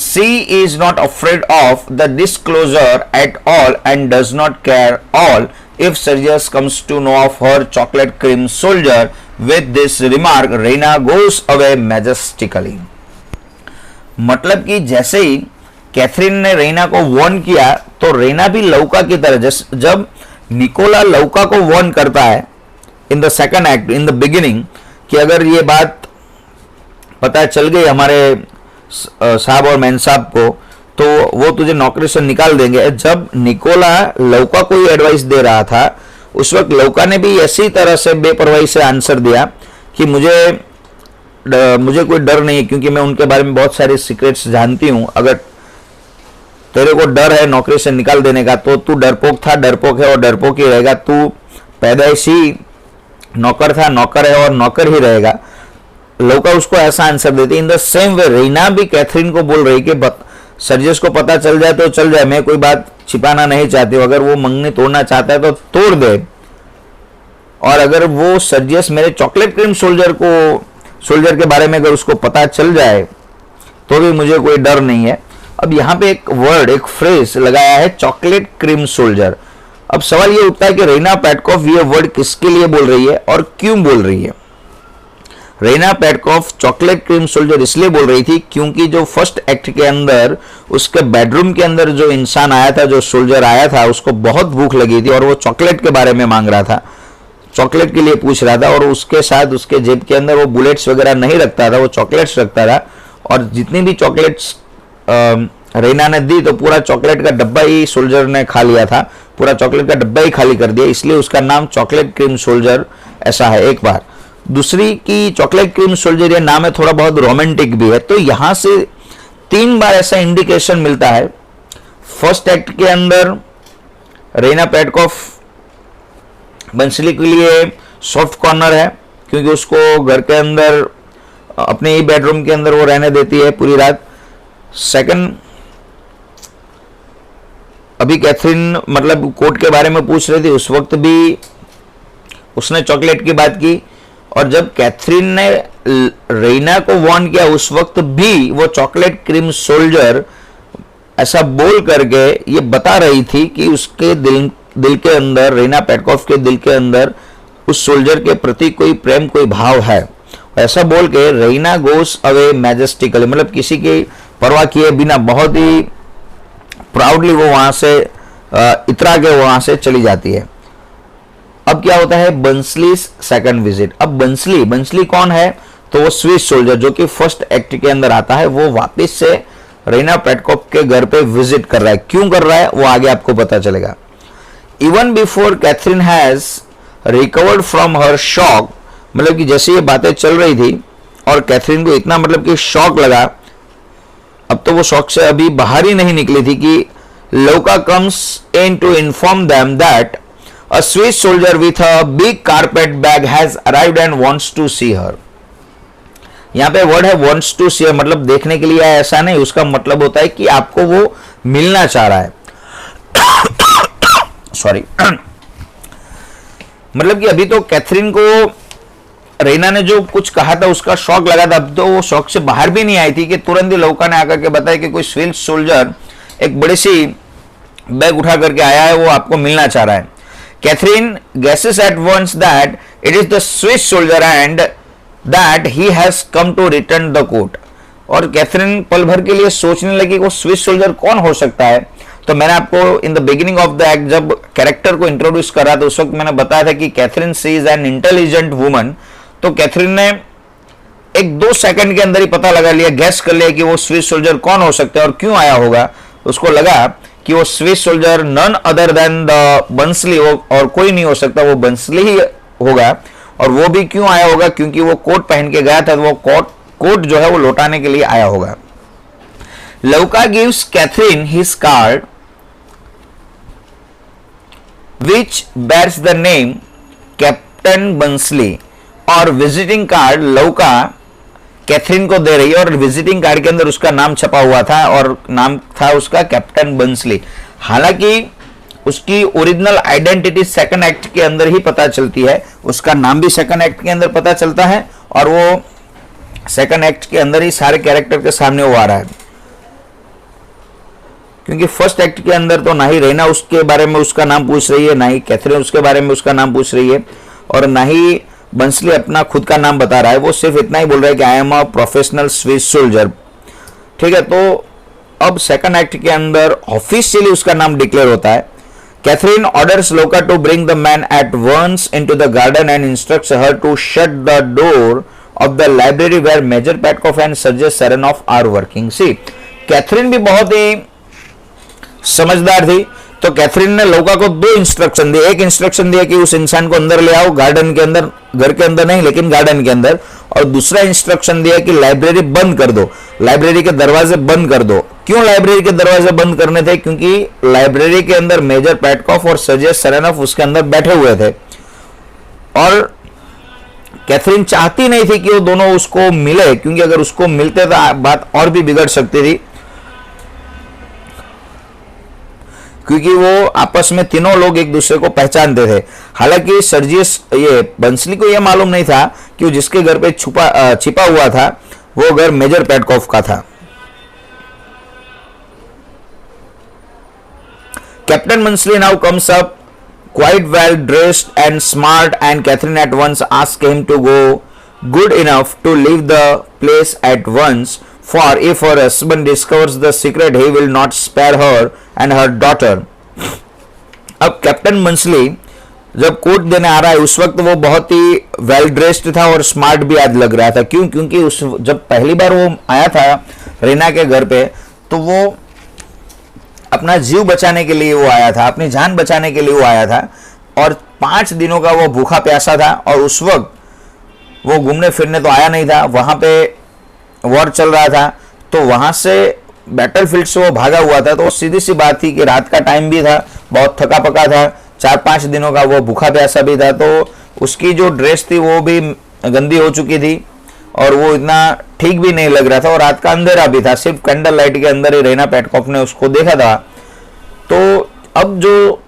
she is not afraid of the disclosure at all and does not care all if Sergius comes to know of her chocolate cream soldier। With this remark Reina goes away majestically। मतलब कि जैसे ही Catherine ने रेना को warn किया तो रेना भी लौका की तरह, जब निकोला लौका को वार्न करता है in the second act in the beginning कि अगर ये बात पता चल गई हमारे साहब और मैन साहब को तो वो तुझे नौकरी से निकाल देंगे। जब निकोला लौका को ये एडवाइस दे रहा था उस वक्त लौका ने भी इसी तरह से बेपरवाही से आंसर दिया कि मुझे कोई डर नहीं है, क्योंकि मैं उनके बारे में बहुत सारे सीक्रेट्स जानती हूँ। अगर तेरे को डर है नौकरी से निकाल देने का तो तू डरपोक था, डरपोक है और डरपोक ही रहेगा। तू पैदाइशी नौकर था, नौकर है और नौकर ही रहेगा। लौका उसको ऐसा आंसर देती। In the same way Reena भी कैथरीन को बोल रही कि सर्जियस को पता चल जाए तो चल जाए, मैं कोई बात छिपाना नहीं चाहती हूँ। अगर वो मंगनी तोड़ना चाहता है तो तोड़ दे, और अगर वो सर्जियस मेरे चॉकलेट क्रीम सोल्जर के बारे में अगर उसको पता चल जाए तो भी मुझे कोई डर नहीं है। अब यहाँ पे एक वर्ड, एक फ्रेज लगाया है, चॉकलेट क्रीम सोल्जर। अब सवाल ये उठता है कि रीना पेटकॉफ ये वर्ड किसके लिए बोल रही है और क्यों बोल रही है। Reena Petkoff chocolate cream soldier इसलिए बोल रही थी क्योंकि जो फर्स्ट एक्ट के अंदर उसके बेडरूम के अंदर जो इंसान आया था, जो सोल्जर आया था, उसको बहुत भूख लगी थी और वो चॉकलेट के बारे में मांग रहा था, चॉकलेट के लिए पूछ रहा था। और उसके साथ उसके जेब के अंदर वो बुलेट्स वगैरह नहीं रखता था, वो चॉकलेट्स रखता था। और जितनी भी चॉकलेट्स रीना ने दी तो पूरा चॉकलेट का डब्बा ही सोल्जर ने खा लिया था, पूरा चॉकलेट का डब्बा ही खाली कर दिया, इसलिए उसका नाम चॉकलेट क्रीम सोल्जर ऐसा है एक बार। दूसरी की चॉकलेट क्रीम सोल्जर ये नाम है थोड़ा बहुत रोमांटिक भी है। तो यहां से 3 बार ऐसा इंडिकेशन मिलता है। फर्स्ट एक्ट के अंदर रीना पेटकॉफ बंसली के लिए सॉफ्ट कॉर्नर है क्योंकि उसको घर के अंदर अपने ही बेडरूम के अंदर वो रहने देती है पूरी रात। सेकंड, अभी कैथरीन मतलब कोर्ट के बारे में पूछ रही थी, उस वक्त भी उसने चॉकलेट की बात की। और जब कैथरीन ने रीना को वार्न किया उस वक्त भी वो चॉकलेट क्रीम सोल्जर ऐसा बोल करके ये बता रही थी कि उसके दिल के अंदर, रीना पेटकॉफ के दिल के अंदर उस सोल्जर के प्रति कोई प्रेम, कोई भाव है। ऐसा बोल के रीना गोस अवे मैजेस्टिकली, मतलब किसी की परवाह किए बिना बहुत ही प्राउडली वो वहां से इतरा के वहां से चली जाती है। अब क्या होता है, बंसली सेकंड विजिट। अब बंसली कौन है, तो वो स्विस सोल्जर जो कि फर्स्ट एक्ट के अंदर आता है, वो वापस से रीना पेटकॉफ के घर पे विजिट कर रहा है। क्यों कर रहा है वो आगे आपको पता चलेगा। Even before Catherine has recovered from her shock, मतलब कि जैसे ये बातें चल रही थी और कैथरीन को इतना मतलब कि शॉक लगा, अब तो वो शॉक से अभी बाहर ही नहीं निकली थी कि Louka comes in to inform them that a Swiss soldier with a big carpet bag has arrived and wants to see her। यहाँ पे वर्ड है wants to see her, मतलब देखने के लिए आया ऐसा नहीं, उसका मतलब होता है कि आपको वो मिलना चाह रहा है। सॉरी मतलब कि अभी तो कैथरीन को रीना ने जो कुछ कहा था उसका शौक लगा था, अब तो वो शौक से बाहर भी नहीं आई थी कि तुरंत ही लौका ने आकर के बताया कि कोई स्विस सोल्जर एक बड़ी सी बैग उठा करके आया है, वो आपको मिलना चाह रहा है। Catherine guesses at once that it is the Swiss soldier and that he has come to return the coat। और कैथरीन पल भर के लिए सोचने लगी वो स्विस सोल्जर कौन हो सकता है। तो मैंने आपको in the beginning of the act जब कैरेक्टर को इंट्रोड्यूस करा था उस वक्त मैंने बताया था कि Catherine she is an intelligent woman. तो कैथरीन ने 1-2 सेकंड के अंदर ही पता लगा लिया, गैस कर लिया कि वो स्विस सोल्जर कौन हो सकता है और क्यों आया होगा। उसको लगा कि वो Swiss soldier none other than the Bluntschli और कोई नहीं हो सकता, वो बंसली ही होगा। और वो भी क्यों आया होगा, क्योंकि वो कोट पहन के गया था, तो वो कोट जो है वो लौटाने के लिए आया होगा। Louka gives Catherine his card which bears the name Captain Bluntschli, और विजिटिंग कार्ड लौका कैथरीन को दे रही है और विजिटिंग कार्ड के अंदर उसका नाम छपा हुआ था और नाम था उसका कैप्टन बंसली। हालांकि उसकी ओरिजिनल आइडेंटिटी सेकंड एक्ट के अंदर ही पता चलती है, उसका नाम भी सेकंड एक्ट के अंदर पता चलता है और वो सेकंड एक्ट के अंदर ही सारे कैरेक्टर के सामने वो आ रहा है। क्योंकि फर्स्ट एक्ट के अंदर तो ना ही रीना उसके बारे में उसका नाम पूछ रही है, ना ही कैथरीन उसके बारे में उसका नाम पूछ रही है और ना ही बंसली अपना खुद का नाम बता रहा है। वो सिर्फ इतना ही बोल रहा है कि I am a professional Swiss soldier. ठीक है, तो अब सेकंड एक्ट के अंदर ऑफिशियली उसका नाम डिक्लेयर होता है। Catherine orders Louka to bring the man at once into the garden and instructs her to shut the door of the library where Major Petkoff and Sergius Saranoff are working. See Catherine भी बहुत ही समझदार थी, तो Catherine ने Louka को दो instruction दिए। एक इंस्ट्रक्शन दिया कि उस इंसान को अंदर ले आओ, गार्डन के अंदर, घर के अंदर नहीं लेकिन गार्डन के अंदर, और दूसरा इंस्ट्रक्शन दिया कि लाइब्रेरी बंद कर दो, लाइब्रेरी के दरवाजे बंद कर दो। क्यों लाइब्रेरी के दरवाजे बंद करने थे? क्योंकि लाइब्रेरी के अंदर मेजर पेटकॉफ और सर्जियस सेरेनोफ उसके अंदर बैठे हुए थे और कैथरीन चाहती नहीं थी कि वो दोनों उसको मिले, क्योंकि अगर उसको मिलते तो बात और भी बिगड़ सकती थी, क्योंकि वो आपस में तीनों लोग एक दूसरे को पहचानते थे। हालांकि सर्जियस, ये बंसली को यह मालूम नहीं था कि वो जिसके घर पे छिपा हुआ था वो घर मेजर पेटकॉफ का था। Captain Bluntschli now comes up quite well dressed and smart, and Catherine at once asked him to go good enough to leave the place at once, for if her husband discovers the secret he will not spare her and her daughter. अब captain बंसली जब coat देने आ रहा है उस वक्त वो बहुत ही well dressed था और स्मार्ट भी आज लग रहा था। क्यों? क्योंकि उस जब पहली बार वो आया था रीना के घर पे तो वो अपना जीव बचाने के लिए वो आया था, अपनी जान बचाने के लिए वो आया था, और 5 दिनों का वो भूखा प्यासा था। और उस वक्त वो घूमने फिरने तो आया नहीं था, वहां पे वॉर चल रहा था, तो वहां से बैटलफील्ड से वो भागा हुआ था। तो सीधी सी बात थी कि रात का टाइम भी था, बहुत थका पका था, 4-5 दिनों का वो भूखा प्यासा भी था, तो उसकी जो ड्रेस थी वो भी गंदी हो चुकी थी और वो इतना ठीक भी नहीं लग रहा था, और रात का अंधेरा भी था, सिर्फ कैंडल लाइट के अंदर ही रीना पेटकॉफ ने उसको देखा था। तो अब जो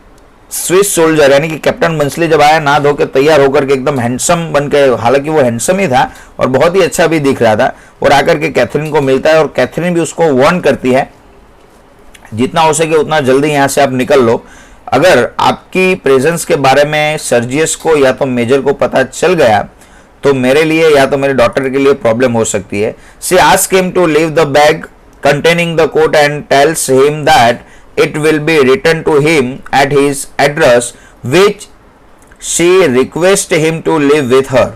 स्विस सोल्जर यानी कि कैप्टन बंसली जब आया नहा धो के तैयार होकर के एकदम हैंडसम बन के, हालांकि वो हैंडसम ही था और बहुत ही अच्छा भी दिख रहा था, और आकर के कैथरीन को मिलता है और कैथरीन भी उसको वार्न करती है जितना हो सके उतना जल्दी यहाँ से आप निकल लो। अगर आपकी प्रेजेंस के बारे में सर्जियस को या तो मेजर को पता चल गया तो मेरे लिए या तो मेरे डॉटर के लिए प्रॉब्लम हो सकती है। She asked him to leave the bag containing the coat and tells him that it will be returned to him at his address, which she requests him to live with her.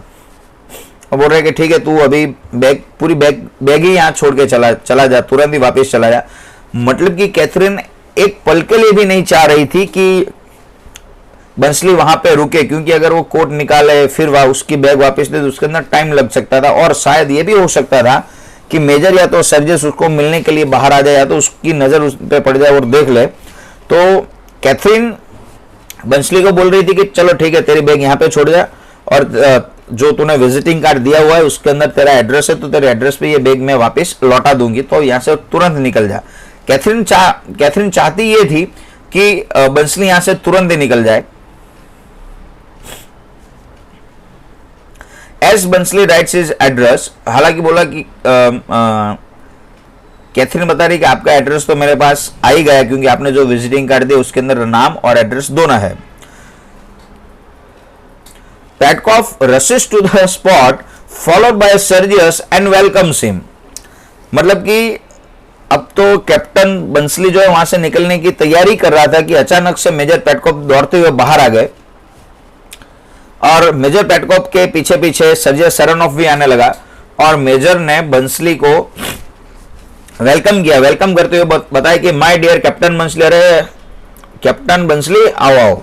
बोल रहे कि ठीक है तू अभी bag, पूरी bag ही यहाँ छोड़ के चला जा, तुरंत ही वापस चला जा। मतलब कि कैथरीन एक पल के लिए भी नहीं चाह रही थी कि बंसली वहां पे रुके, क्योंकि अगर वो कोट निकाले फिर उसकी बैग वापस दे तो उसके अंदर टाइम लग सकता था, और शायद ये भी हो सकता था कि मेजर या तो सर्जियस उसको मिलने के लिए बाहर आ जाए या तो उसकी नजर उस पे पड़ जाए और देख ले। तो कैथरीन बंसली को बोल रही थी कि चलो ठीक है तेरी बैग यहाँ पे छोड़ जा, और जो तूने विजिटिंग कार्ड दिया हुआ है उसके अंदर तेरा एड्रेस है, तो तेरे एड्रेस पे ये बैग मैं वापस लौटा दूंगी, तो यहाँ से तुरंत निकल जा। कैथरीन चाहती ये थी कि बंसली यहाँ से तुरंत ही निकल जाए। एस बंसली राइट्स हिज एड्रेस, हालांकि बोला कि कैथरीन बता रही कि आपका एड्रेस तो मेरे पास आ ही गया, क्योंकि आपने जो विजिटिंग कार्ड दिया उसके अंदर नाम और एड्रेस दोनों है। Petkoff rushes to the spot followed by Sergius and welcomes him। मतलब कि अब तो कैप्टन बंसली जो है वहां से निकलने की तैयारी कर रहा था कि अचानक से मेजर पेटकॉफ दौड़ते हुए बाहर आ गए, और मेजर पेटकॉफ के पीछे पीछे सर्जियस सेरेनोफ भी आने लगा, और मेजर ने बंसली को वेलकम किया। वेलकम करते हुए बताया कि माय डियर कैप्टन बंसली, अरे कैप्टन बंसली आओ आओ।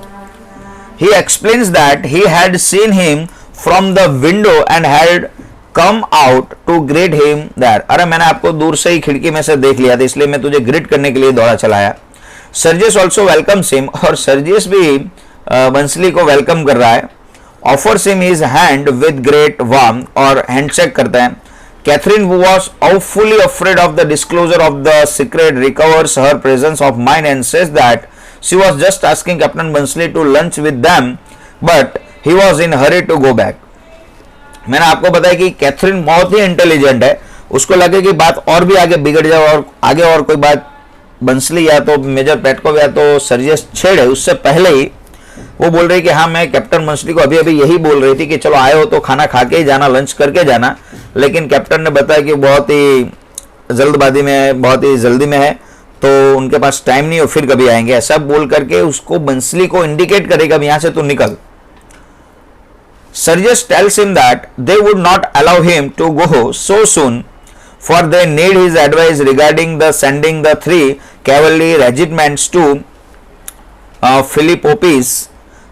He explains that he had seen him from the window and had come out to greet him there। अरे मैंने आपको दूर से ही खिड़की में से देख लिया था, इसलिए मैं तुझे ग्रीट करने के लिए दौड़ा चला आया। सर्जियस ऑल्सो वेलकम्स हिम, और सर्जियस भी बंसली को वेलकम कर रहा है। Offers him his hand with great warm, और हैंडशेक करता है। Catherine who was awfully afraid of the disclosure of the secret recovers her presence of mind and says that she was just asking Captain Bunsley to lunch with them, but he was in hurry to go back। मैंने आपको बताया कि Catherine बहुत ही intelligent है, उसको लगे कि बात और भी आगे बिगड़ जाए और आगे और कोई बात बंसली या तो मेजर पेटकॉफ या तो सर्जियस छेड़े, उससे पहले ही वो बोल रही कि हाँ मैं कैप्टन बंसली को अभी अभी यही बोल रही थी कि चलो आए हो तो खाना खा के ही जाना, लंच करके जाना, लेकिन कैप्टन ने बताया कि बहुत ही जल्दबाजी में है, बहुत ही जल्दी में है, तो उनके पास टाइम नहीं हो, फिर कभी आएंगे। ऐसा बोल करके उसको बंसली को इंडिकेट करेगा यहां से तू निकल। Sergius tells him that they would not allow him to go so soon, for they need his advice regarding the sending the 3 cavalry regiments to Philippopis,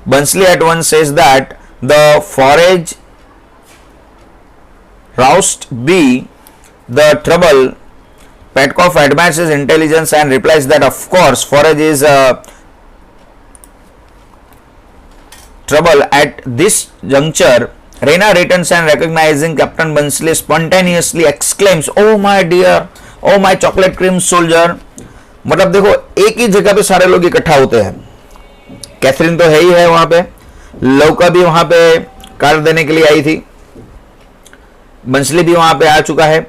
Bunsley at once says that the forage roused be the trouble. Petkov admires his intelligence and replies that of course forage is trouble. At this juncture, Reina returns and recognizing Captain Bunsley spontaneously exclaims, "Oh my dear, oh my chocolate cream soldier." मतलब देखो एक ही जगह पे सारे लोग इकट्ठा होते हैं। कैथरीन तो है ही है वहां पे, लौका भी वहां पे कार्ड देने के लिए आई थी, बंसली भी वहां पे आ चुका है।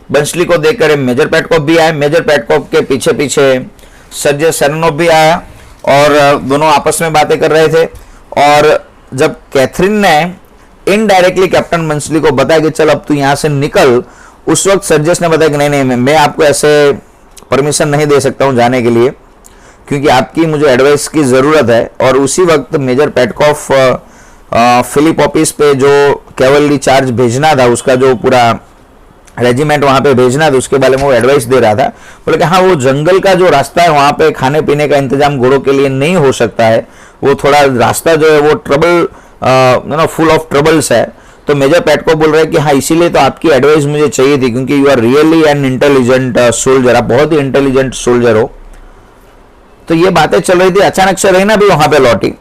बंसली को देखकर मेजर पेटकॉफ भी आए, मेजर पेटकॉफ के पीछे पीछे सर्जेस सेरेनोफ भी आया और दोनों आपस में बातें कर रहे थे। और जब कैथरीन ने इनडायरेक्टली कैप्टन बंसली को बताया कि चल अब तू यहां से निकल, उस वक्त सर्जेस ने बताया कि नहीं नहीं मैं आपको ऐसे परमिशन नहीं दे सकता हूं जाने के लिए, क्योंकि आपकी मुझे एडवाइस की जरूरत है। और उसी वक्त मेजर पेटकॉफ फिलिपोपिस पे जो कैवलरी चार्ज भेजना था, उसका जो पूरा रेजिमेंट वहां पे भेजना था, उसके बारे में वो एडवाइस दे रहा था। बोले कि हाँ वो जंगल का जो रास्ता है वहां पे खाने पीने का इंतजाम घोड़ों के लिए नहीं हो सकता है, वो थोड़ा रास्ता जो है वो ट्रबल फुल ऑफ ट्रबल्स है। तो मेजर पेटकॉफ बोल रहे हैं कि हाँ इसीलिए तो आपकी एडवाइस मुझे चाहिए थी, क्योंकि you are really an intelligent soldier, आप बहुत ही इंटेलिजेंट सोल्जर हो। तो ये बातें चल रही थी, अचानक से रैना भी वहां पे लौटी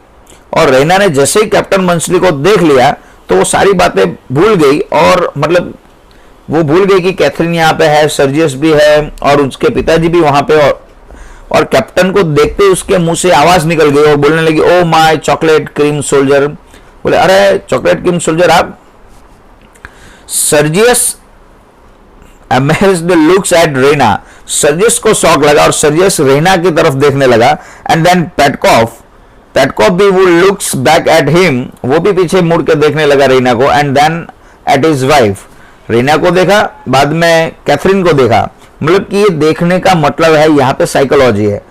और रैना ने जैसे ही कैप्टन बंसली को देख लिया तो वो सारी बातें भूल गई, और मतलब वो भूल गई कि कैथरीन यहाँ पे है, सर्जियस भी है और उसके पिताजी भी वहां पे। और कैप्टन को देखते ही उसके मुंह से आवाज निकल गई और बोलने लगी, oh my chocolate cream soldier. बोले अरे चॉकलेट क्रीम सोल्जर आप। Sergius amazed looks at Raina, Sergius को शॉक लगा और सर्जियस रेना की तरफ देखने लगा। एंड देन पेटकॉफ भी वो लुक्स बैक एट हिम, वो भी पीछे मुड़ के देखने लगा रेना को। And then at his wife, Raina को देखा, बाद में कैथरीन को देखा। मतलब कि ये देखने का मतलब है यहाँ पे साइकोलॉजी है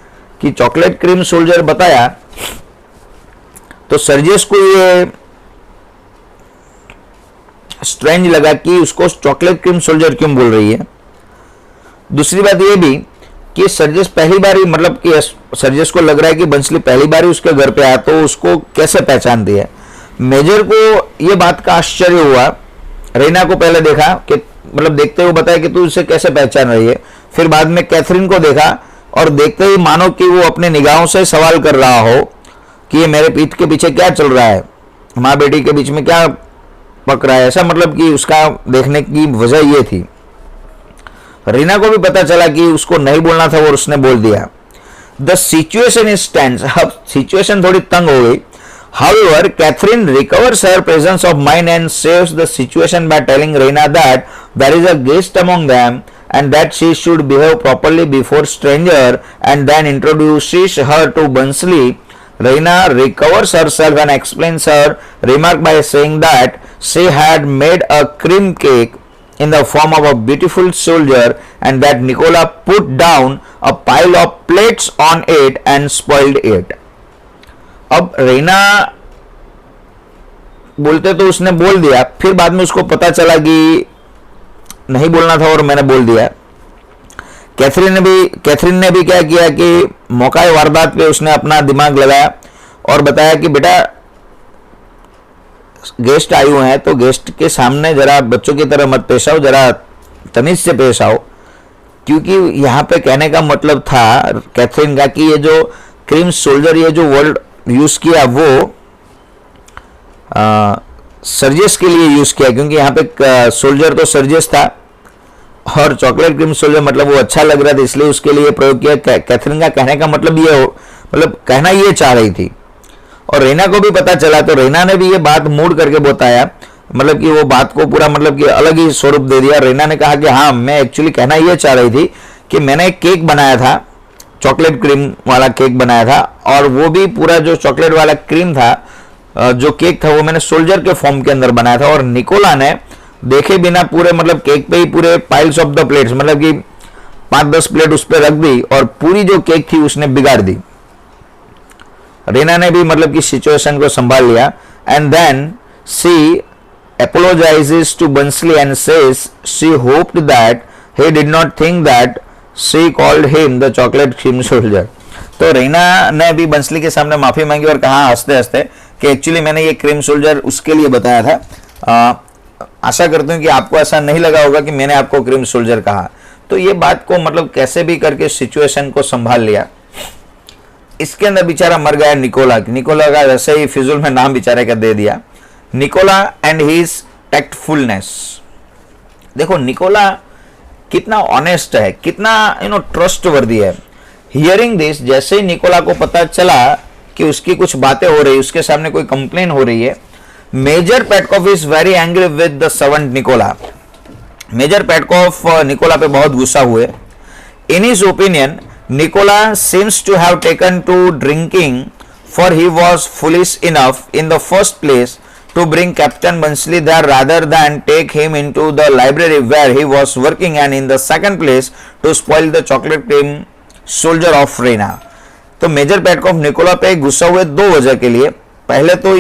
कि चॉकलेट क्रीम सोल्जर बताया तो सर्जियस को ये स्ट्रेंज लगा कि उसको चॉकलेट क्रीम सोल्जर क्यों बोल रही है। दूसरी बात ये भी कि सर्जियस पहली बार ही, मतलब कि सर्जियस को लग रहा है कि बंसली पहली बार ही उसके घर पे आया तो उसको कैसे पहचानती है। मेजर को ये बात का आश्चर्य हुआ, रेना को पहले देखा कि मतलब देखते हुए बताया कि तू इसे कैसे पहचान रही है। फिर बाद में कैथरीन को देखा और देखते ही मानो कि वो अपने निगाहों से सवाल कर रहा हो कि ये मेरे पीठ के पीछे क्या चल रहा है, माँ बेटी के बीच में क्या पक रहा है, ऐसा मतलब कि उसका देखने की वजह ये थी। रीना को भी पता चला कि उसको नहीं बोलना था और उसने बोल दिया। द सिचुएशन इज टेंस, अब सिचुएशन थोड़ी तंग हो गई। However, Catherine recovers her presence of mind and saves the situation by telling Reina that there is a guest among them and that she should behave properly before stranger, and then introduces her to Bunsley. Reina recovers herself and explains her remark by saying that she had made a cream cake in the form of a beautiful soldier and that Nicola put down a pile of plates on it and spoiled it. अब रेना बोलते तो उसने बोल दिया, फिर बाद में उसको पता चला कि नहीं बोलना था और मैंने बोल दिया। कैथरीन ने भी क्या किया कि मौका वारदात पे उसने अपना दिमाग लगाया और बताया कि बेटा गेस्ट आए हुए हैं तो गेस्ट के सामने जरा बच्चों की तरह मत पेश आओ, जरा तमीज से पेश आओ। क्योंकि यहाँ पे कहने का मतलब था कैथरीन का कि ये जो क्रीम सोल्जर, ये जो वर्ड यूज किया वो सर्जियस के लिए यूज किया, क्योंकि यहाँ पे सोल्जर तो सर्जियस था और चॉकलेट क्रीम सोल्जर मतलब वो अच्छा लग रहा था, इसलिए उसके लिए प्रयोग किया। कैथरीन का कहने का मतलब ये हो, मतलब कहना ये चाह रही थी। और रेना को भी पता चला तो रेना ने भी ये बात मूड करके बताया, मतलब कि वो बात को पूरा मतलब कि अलग ही स्वरूप दे दिया। रेना ने कहा कि हाँ मैं एक्चुअली कहना ये चाह रही थी कि मैंने एक केक बनाया था, चॉकलेट क्रीम वाला केक बनाया था, और वो भी पूरा जो चॉकलेट वाला क्रीम था, जो केक था वो मैंने सोल्जर के फॉर्म के अंदर बनाया था। और निकोला ने देखे बिना पूरे मतलब केक पे ही पूरे पाइल्स ऑफ द प्लेट्स, मतलब कि 5-10 प्लेट उस पर रख दी और पूरी जो केक थी उसने बिगाड़ दी। रेना ने भी मतलब कि सिचुएशन को संभाल लिया। And then she apologizes to Bunsley and says she hoped that he did not think that she called him the chocolate cream soldier. तो रैना ने भी बंसली के सामने माफी मांगी और कहा हंसते हंसते कि एक्चुअली मैंने ये क्रीम सोल्जर उसके लिए बताया था। आशा करता हूँ कि आपको ऐसा नहीं लगा होगा कि मैंने आपको क्रीम सोल्जर कहा। तो ये बात को मतलब कैसे भी करके सिचुएशन को संभाल लिया। इसके अंदर बेचारा मर गया निकोला का वैसे ही फिजूल में नाम बेचारे का दे दिया, निकोला एंड हिज टैक्टफुलनेस। देखो निकोला कितना ऑनेस्ट है, कितना ट्रस्टवर्दी है। हियरिंग दिस, जैसे ही निकोला को पता चला कि उसकी कुछ बातें हो रही, उसके सामने कोई कंप्लेन हो रही है, major Petkoff is very angry with the servant Nicola. Major Petkoff Nicola पे बहुत गुस्सा हुए। In his opinion Nicola seems to have taken to drinking, for he was foolish enough in the first place to bring Captain Bansley there rather than take him into the library where he was working, and in the second place to spoil the chocolate cream soldier of Reina। तो major Petkoff Nicola पे गुस्सा हुए दो वजह के लिए। पहले तो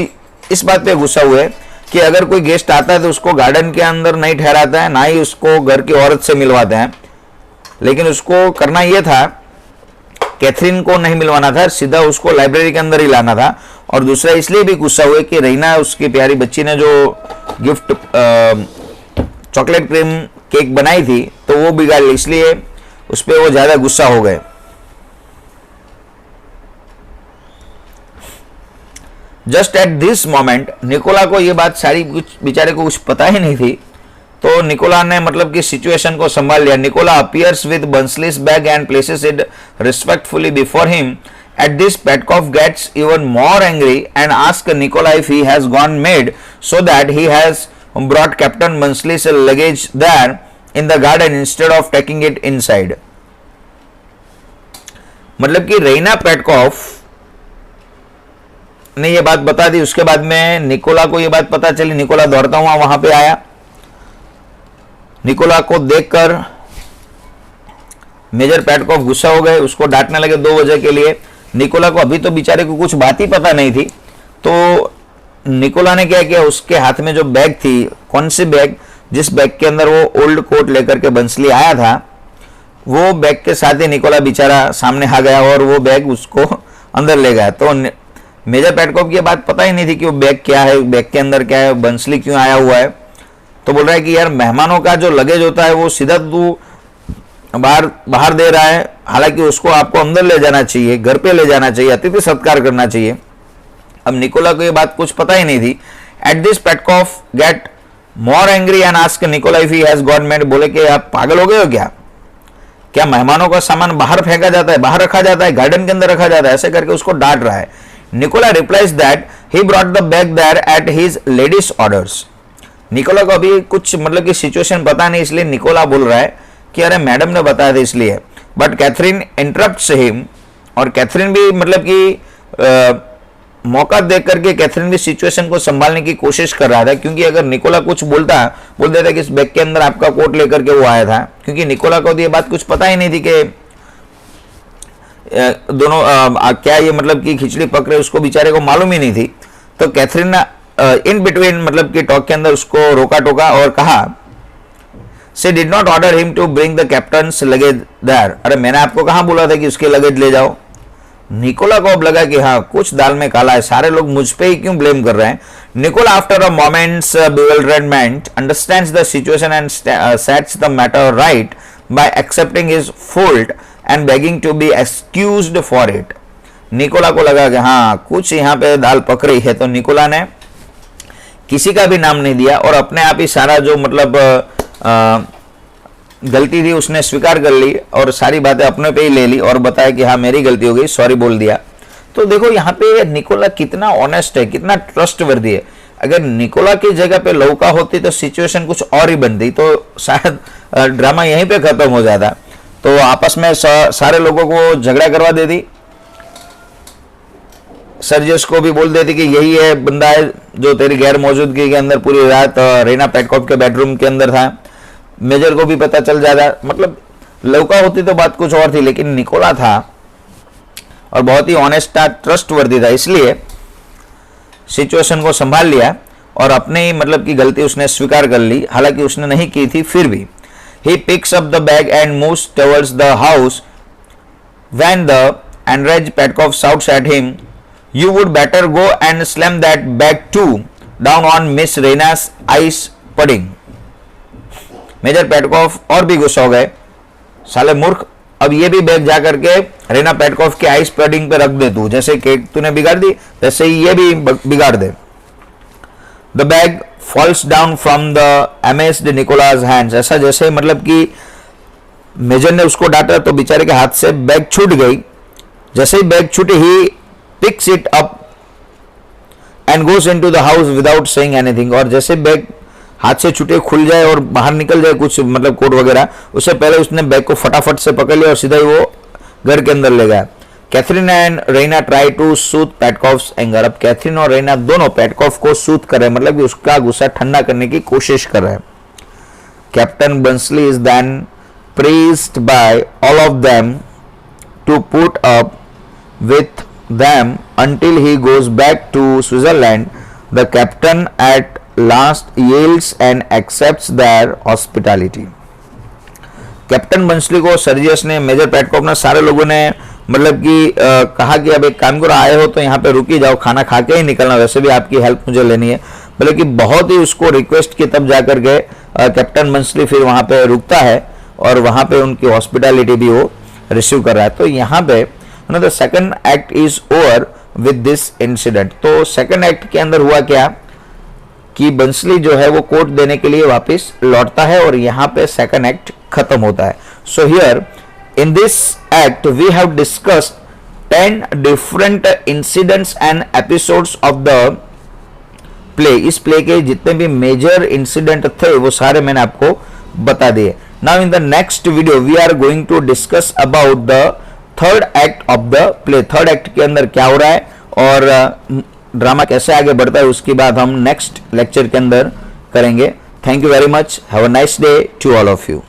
इस बात पे गुस्सा हुए कि अगर कोई गेस्ट आता है तो उसको गार्डन के अंदर नहीं ठहराता है, ना ही उसको घर की औरत से मिलवाते हैं, लेकिन उसको करना यह था कैथरीन को नहीं मिलवाना था, सीधा उसको लाइब्रेरी के अंदर ही लाना था। और दूसरा इसलिए भी गुस्सा हुए कि रैना उसकी प्यारी बच्ची ने जो गिफ्ट चॉकलेट क्रीम केक बनाई थी तो वो बिगाड़ ली, इसलिए उस पर वो ज्यादा गुस्सा हो गए। Just at this moment, Nicola को ये बात सारी कुछ बेचारे को कुछ पता ही नहीं थी, तो निकोला ने मतलब कि सिचुएशन को संभाल लिया। Nicola appears with Bluntschli's bag and places it respectfully before him. At this Petkoff gets even more angry and ask Nicola if he has gone mad so that he has brought Captain Bluntschli's luggage there in the garden instead of taking it inside. मतलब कि Raina Petkoff ने ये बात बता दी। उसके बाद में Nicola को ये बात पता चली, निकोला दौड़ता हुआ वहां पे आया। निकोला को देखकर मेजर पेटकॉफ गुस्सा हो गए, उसको डांटने लगे दो वजह के लिए। निकोला को अभी तो बेचारे को कुछ बात ही पता नहीं थी, तो निकोला ने क्या किया, उसके हाथ में जो बैग थी, कौन सी बैग, जिस बैग के अंदर वो ओल्ड कोट लेकर के बंसली आया था, वो बैग के साथ ही निकोला बेचारा सामने आ गया और वो बैग उसको अंदर ले गया। तो मेजर पेटकॉफ की बात पता ही नहीं थी कि वो बैग क्या है, बैग के अंदर क्या है, बंसली क्यों आया हुआ है। तो बोल रहा है कि यार मेहमानों का जो लगेज होता है वो सीधा तू बाहर दे रहा है, हालांकि उसको आपको अंदर ले जाना चाहिए, घर पे ले जाना चाहिए, अतिथि सत्कार करना चाहिए। अब निकोला को ये बात कुछ पता ही नहीं थी। At this Petkoff get more angry and ask Nicola if he has got mad. बोले कि आप पागल हो गए हो क्या मेहमानों का सामान बाहर फेंका जाता है, बाहर रखा जाता है, गार्डन के अंदर रखा जाता है, ऐसे करके उसको डांट रहा है। Nicola replies that he brought the bag there at his lady's orders. Nicola को अभी कुछ मतलब कि सिचुएशन पता नहीं, इसलिए निकोला बोल रहा है कि अरे मैडम ने बताया था इसलिए। बट कैथरीन इंटरप्ट्स हिम, और कैथरीन भी मतलब कि मौका देख करके कैथरीन भी सिचुएशन को संभालने की कोशिश कर रहा था, क्योंकि अगर निकोला कुछ बोल देता कि इस बैग के अंदर आपका कोट लेकर के वो आया था, क्योंकि निकोला को तो ये बात कुछ पता ही नहीं थी कि दोनों क्या ये मतलब कि खिचड़ी पकड़े, उसको बेचारे को मालूम ही नहीं थी। तो कैथरीन ने इन बिटवीन मतलब कि टॉक के अंदर उसको रोका टोका और कहा, she did not order him to bring the captain's luggage there. अरे मैंने आपको कहाँ बोला था कि उसके लगेज ले जाओ। निकोला को अब लगा कि हाँ कुछ दाल में काला है, सारे लोग मुझ पे ही क्यों ब्लेम कर रहे हैं। Nicola after a moment's bewilderment understands the situation and sets the matter right by accepting his fault and begging to be excused for it. Nicola को लगा कि हाँ कुछ यहाँ पे दाल पक रही है, तो निकोला ने किसी का भी नाम नहीं दिया और अपने आप ही सारा जो मतलब गलती थी उसने स्वीकार कर ली और सारी बातें अपने पे ही ले ली और बताया कि हाँ मेरी गलती हो गई, सॉरी बोल दिया। तो देखो यहाँ पे निकोला कितना ऑनेस्ट है, कितना ट्रस्टवर्दी है। अगर निकोला की जगह पे लौका होती तो सिचुएशन कुछ और ही बनती, तो शायद ड्रामा यहीं पे खत्म हो जाता। तो आपस में सारे लोगों को झगड़ा करवा देती, सर्जियस को भी बोल देती कि यही है बंदा है जो तेरी गैर मौजूदगी के अंदर पूरी रात रैना पेटकॉफ के बेडरूम के अंदर था। मेजर को भी पता चल जाता, मतलब लौका होती तो बात कुछ और थी, लेकिन निकोला था और बहुत ही ऑनेस्ट था, ट्रस्टवर्दी था, इसलिए सिचुएशन को संभाल लिया और अपने ही मतलब की गलती उसने स्वीकार कर ली, हालांकि उसने नहीं की थी फिर भी। He picks up the bag and moves towards the house when the and Reg Petkov shouts at him, "You would better go and slam that bag too down on Miss Reina's ice pudding." Major Petkoff और भी गुस्सा हो गए, साले मूर्ख, अब ये भी बैग जा करके रेना पेटकॉफ के आइस पुडिंग पे रख दे, तू जैसे केक तूने बिगाड़ दी वैसे ही ये भी बिगाड़ दे। The bag falls down from the amazed Nicola's hands. ऐसा जैसे मतलब कि मेजर ने उसको डांटा तो बेचारे के हाथ से बैग छूट गई। जैसे ही बैग छूटी, he picks it up and goes into the house without saying anything. और जैसे बैग हाथ से छूटे, खुल जाए और बाहर निकल जाए कुछ मतलब कोट वगैरह, उससे पहले उसने बैग को फटाफट से पकड़ लिया और सीधा ही वो घर के अंदर ले गया। Catherine and Raina try to soothe Petkoff's anger. अब कैथरीन और रेना दोनों पेटकॉफ को सूथ कर रहे हैं, मतलब कि उसका गुस्सा ठंडा करने की कोशिश कर रहे हैं। Captain Bluntschli is then pressed by all of them to put up with them until he goes back to Switzerland. The captain at last yields and accepts their hospitality. Captain Bluntschli को Sergius ने, major Petkoff ने, सारे लोगों ने मतलब कि कहा कि अब एक काम करो, आए हो तो यहाँ पे रुकी जाओ, खाना खा के ही निकलना, वैसे भी आपकी हेल्प मुझे लेनी है। मतलब कि बहुत ही उसको रिक्वेस्ट की, तब जाकर के कैप्टन बंसली फिर वहाँ पे रुकता है और वहाँ पे उनकी हॉस्पिटैलिटी भी वो रिसीव कर रहा है। तो यहाँ पे the second act is over with this incident. तो सेकंड एक्ट के अंदर हुआ क्या कि बंसली जो है वो कोर्ट देने के लिए वापस लौटता है और यहाँ पे सेकंड एक्ट खत्म होता है। So here in this act we have discussed 10 different incidents and episodes of the play. इस प्ले के जितने भी मेजर इंसिडेंट थे वो सारे मैंने आपको बता दिए। Now in the next video we are going to discuss about the third act of the play. Third act के अंदर क्या हो रहा है और ड्रामा कैसे आगे बढ़ता है, उसके बाद हम नेक्स्ट लेक्चर के अंदर करेंगे। Thank you very much. Have a nice day to all of you.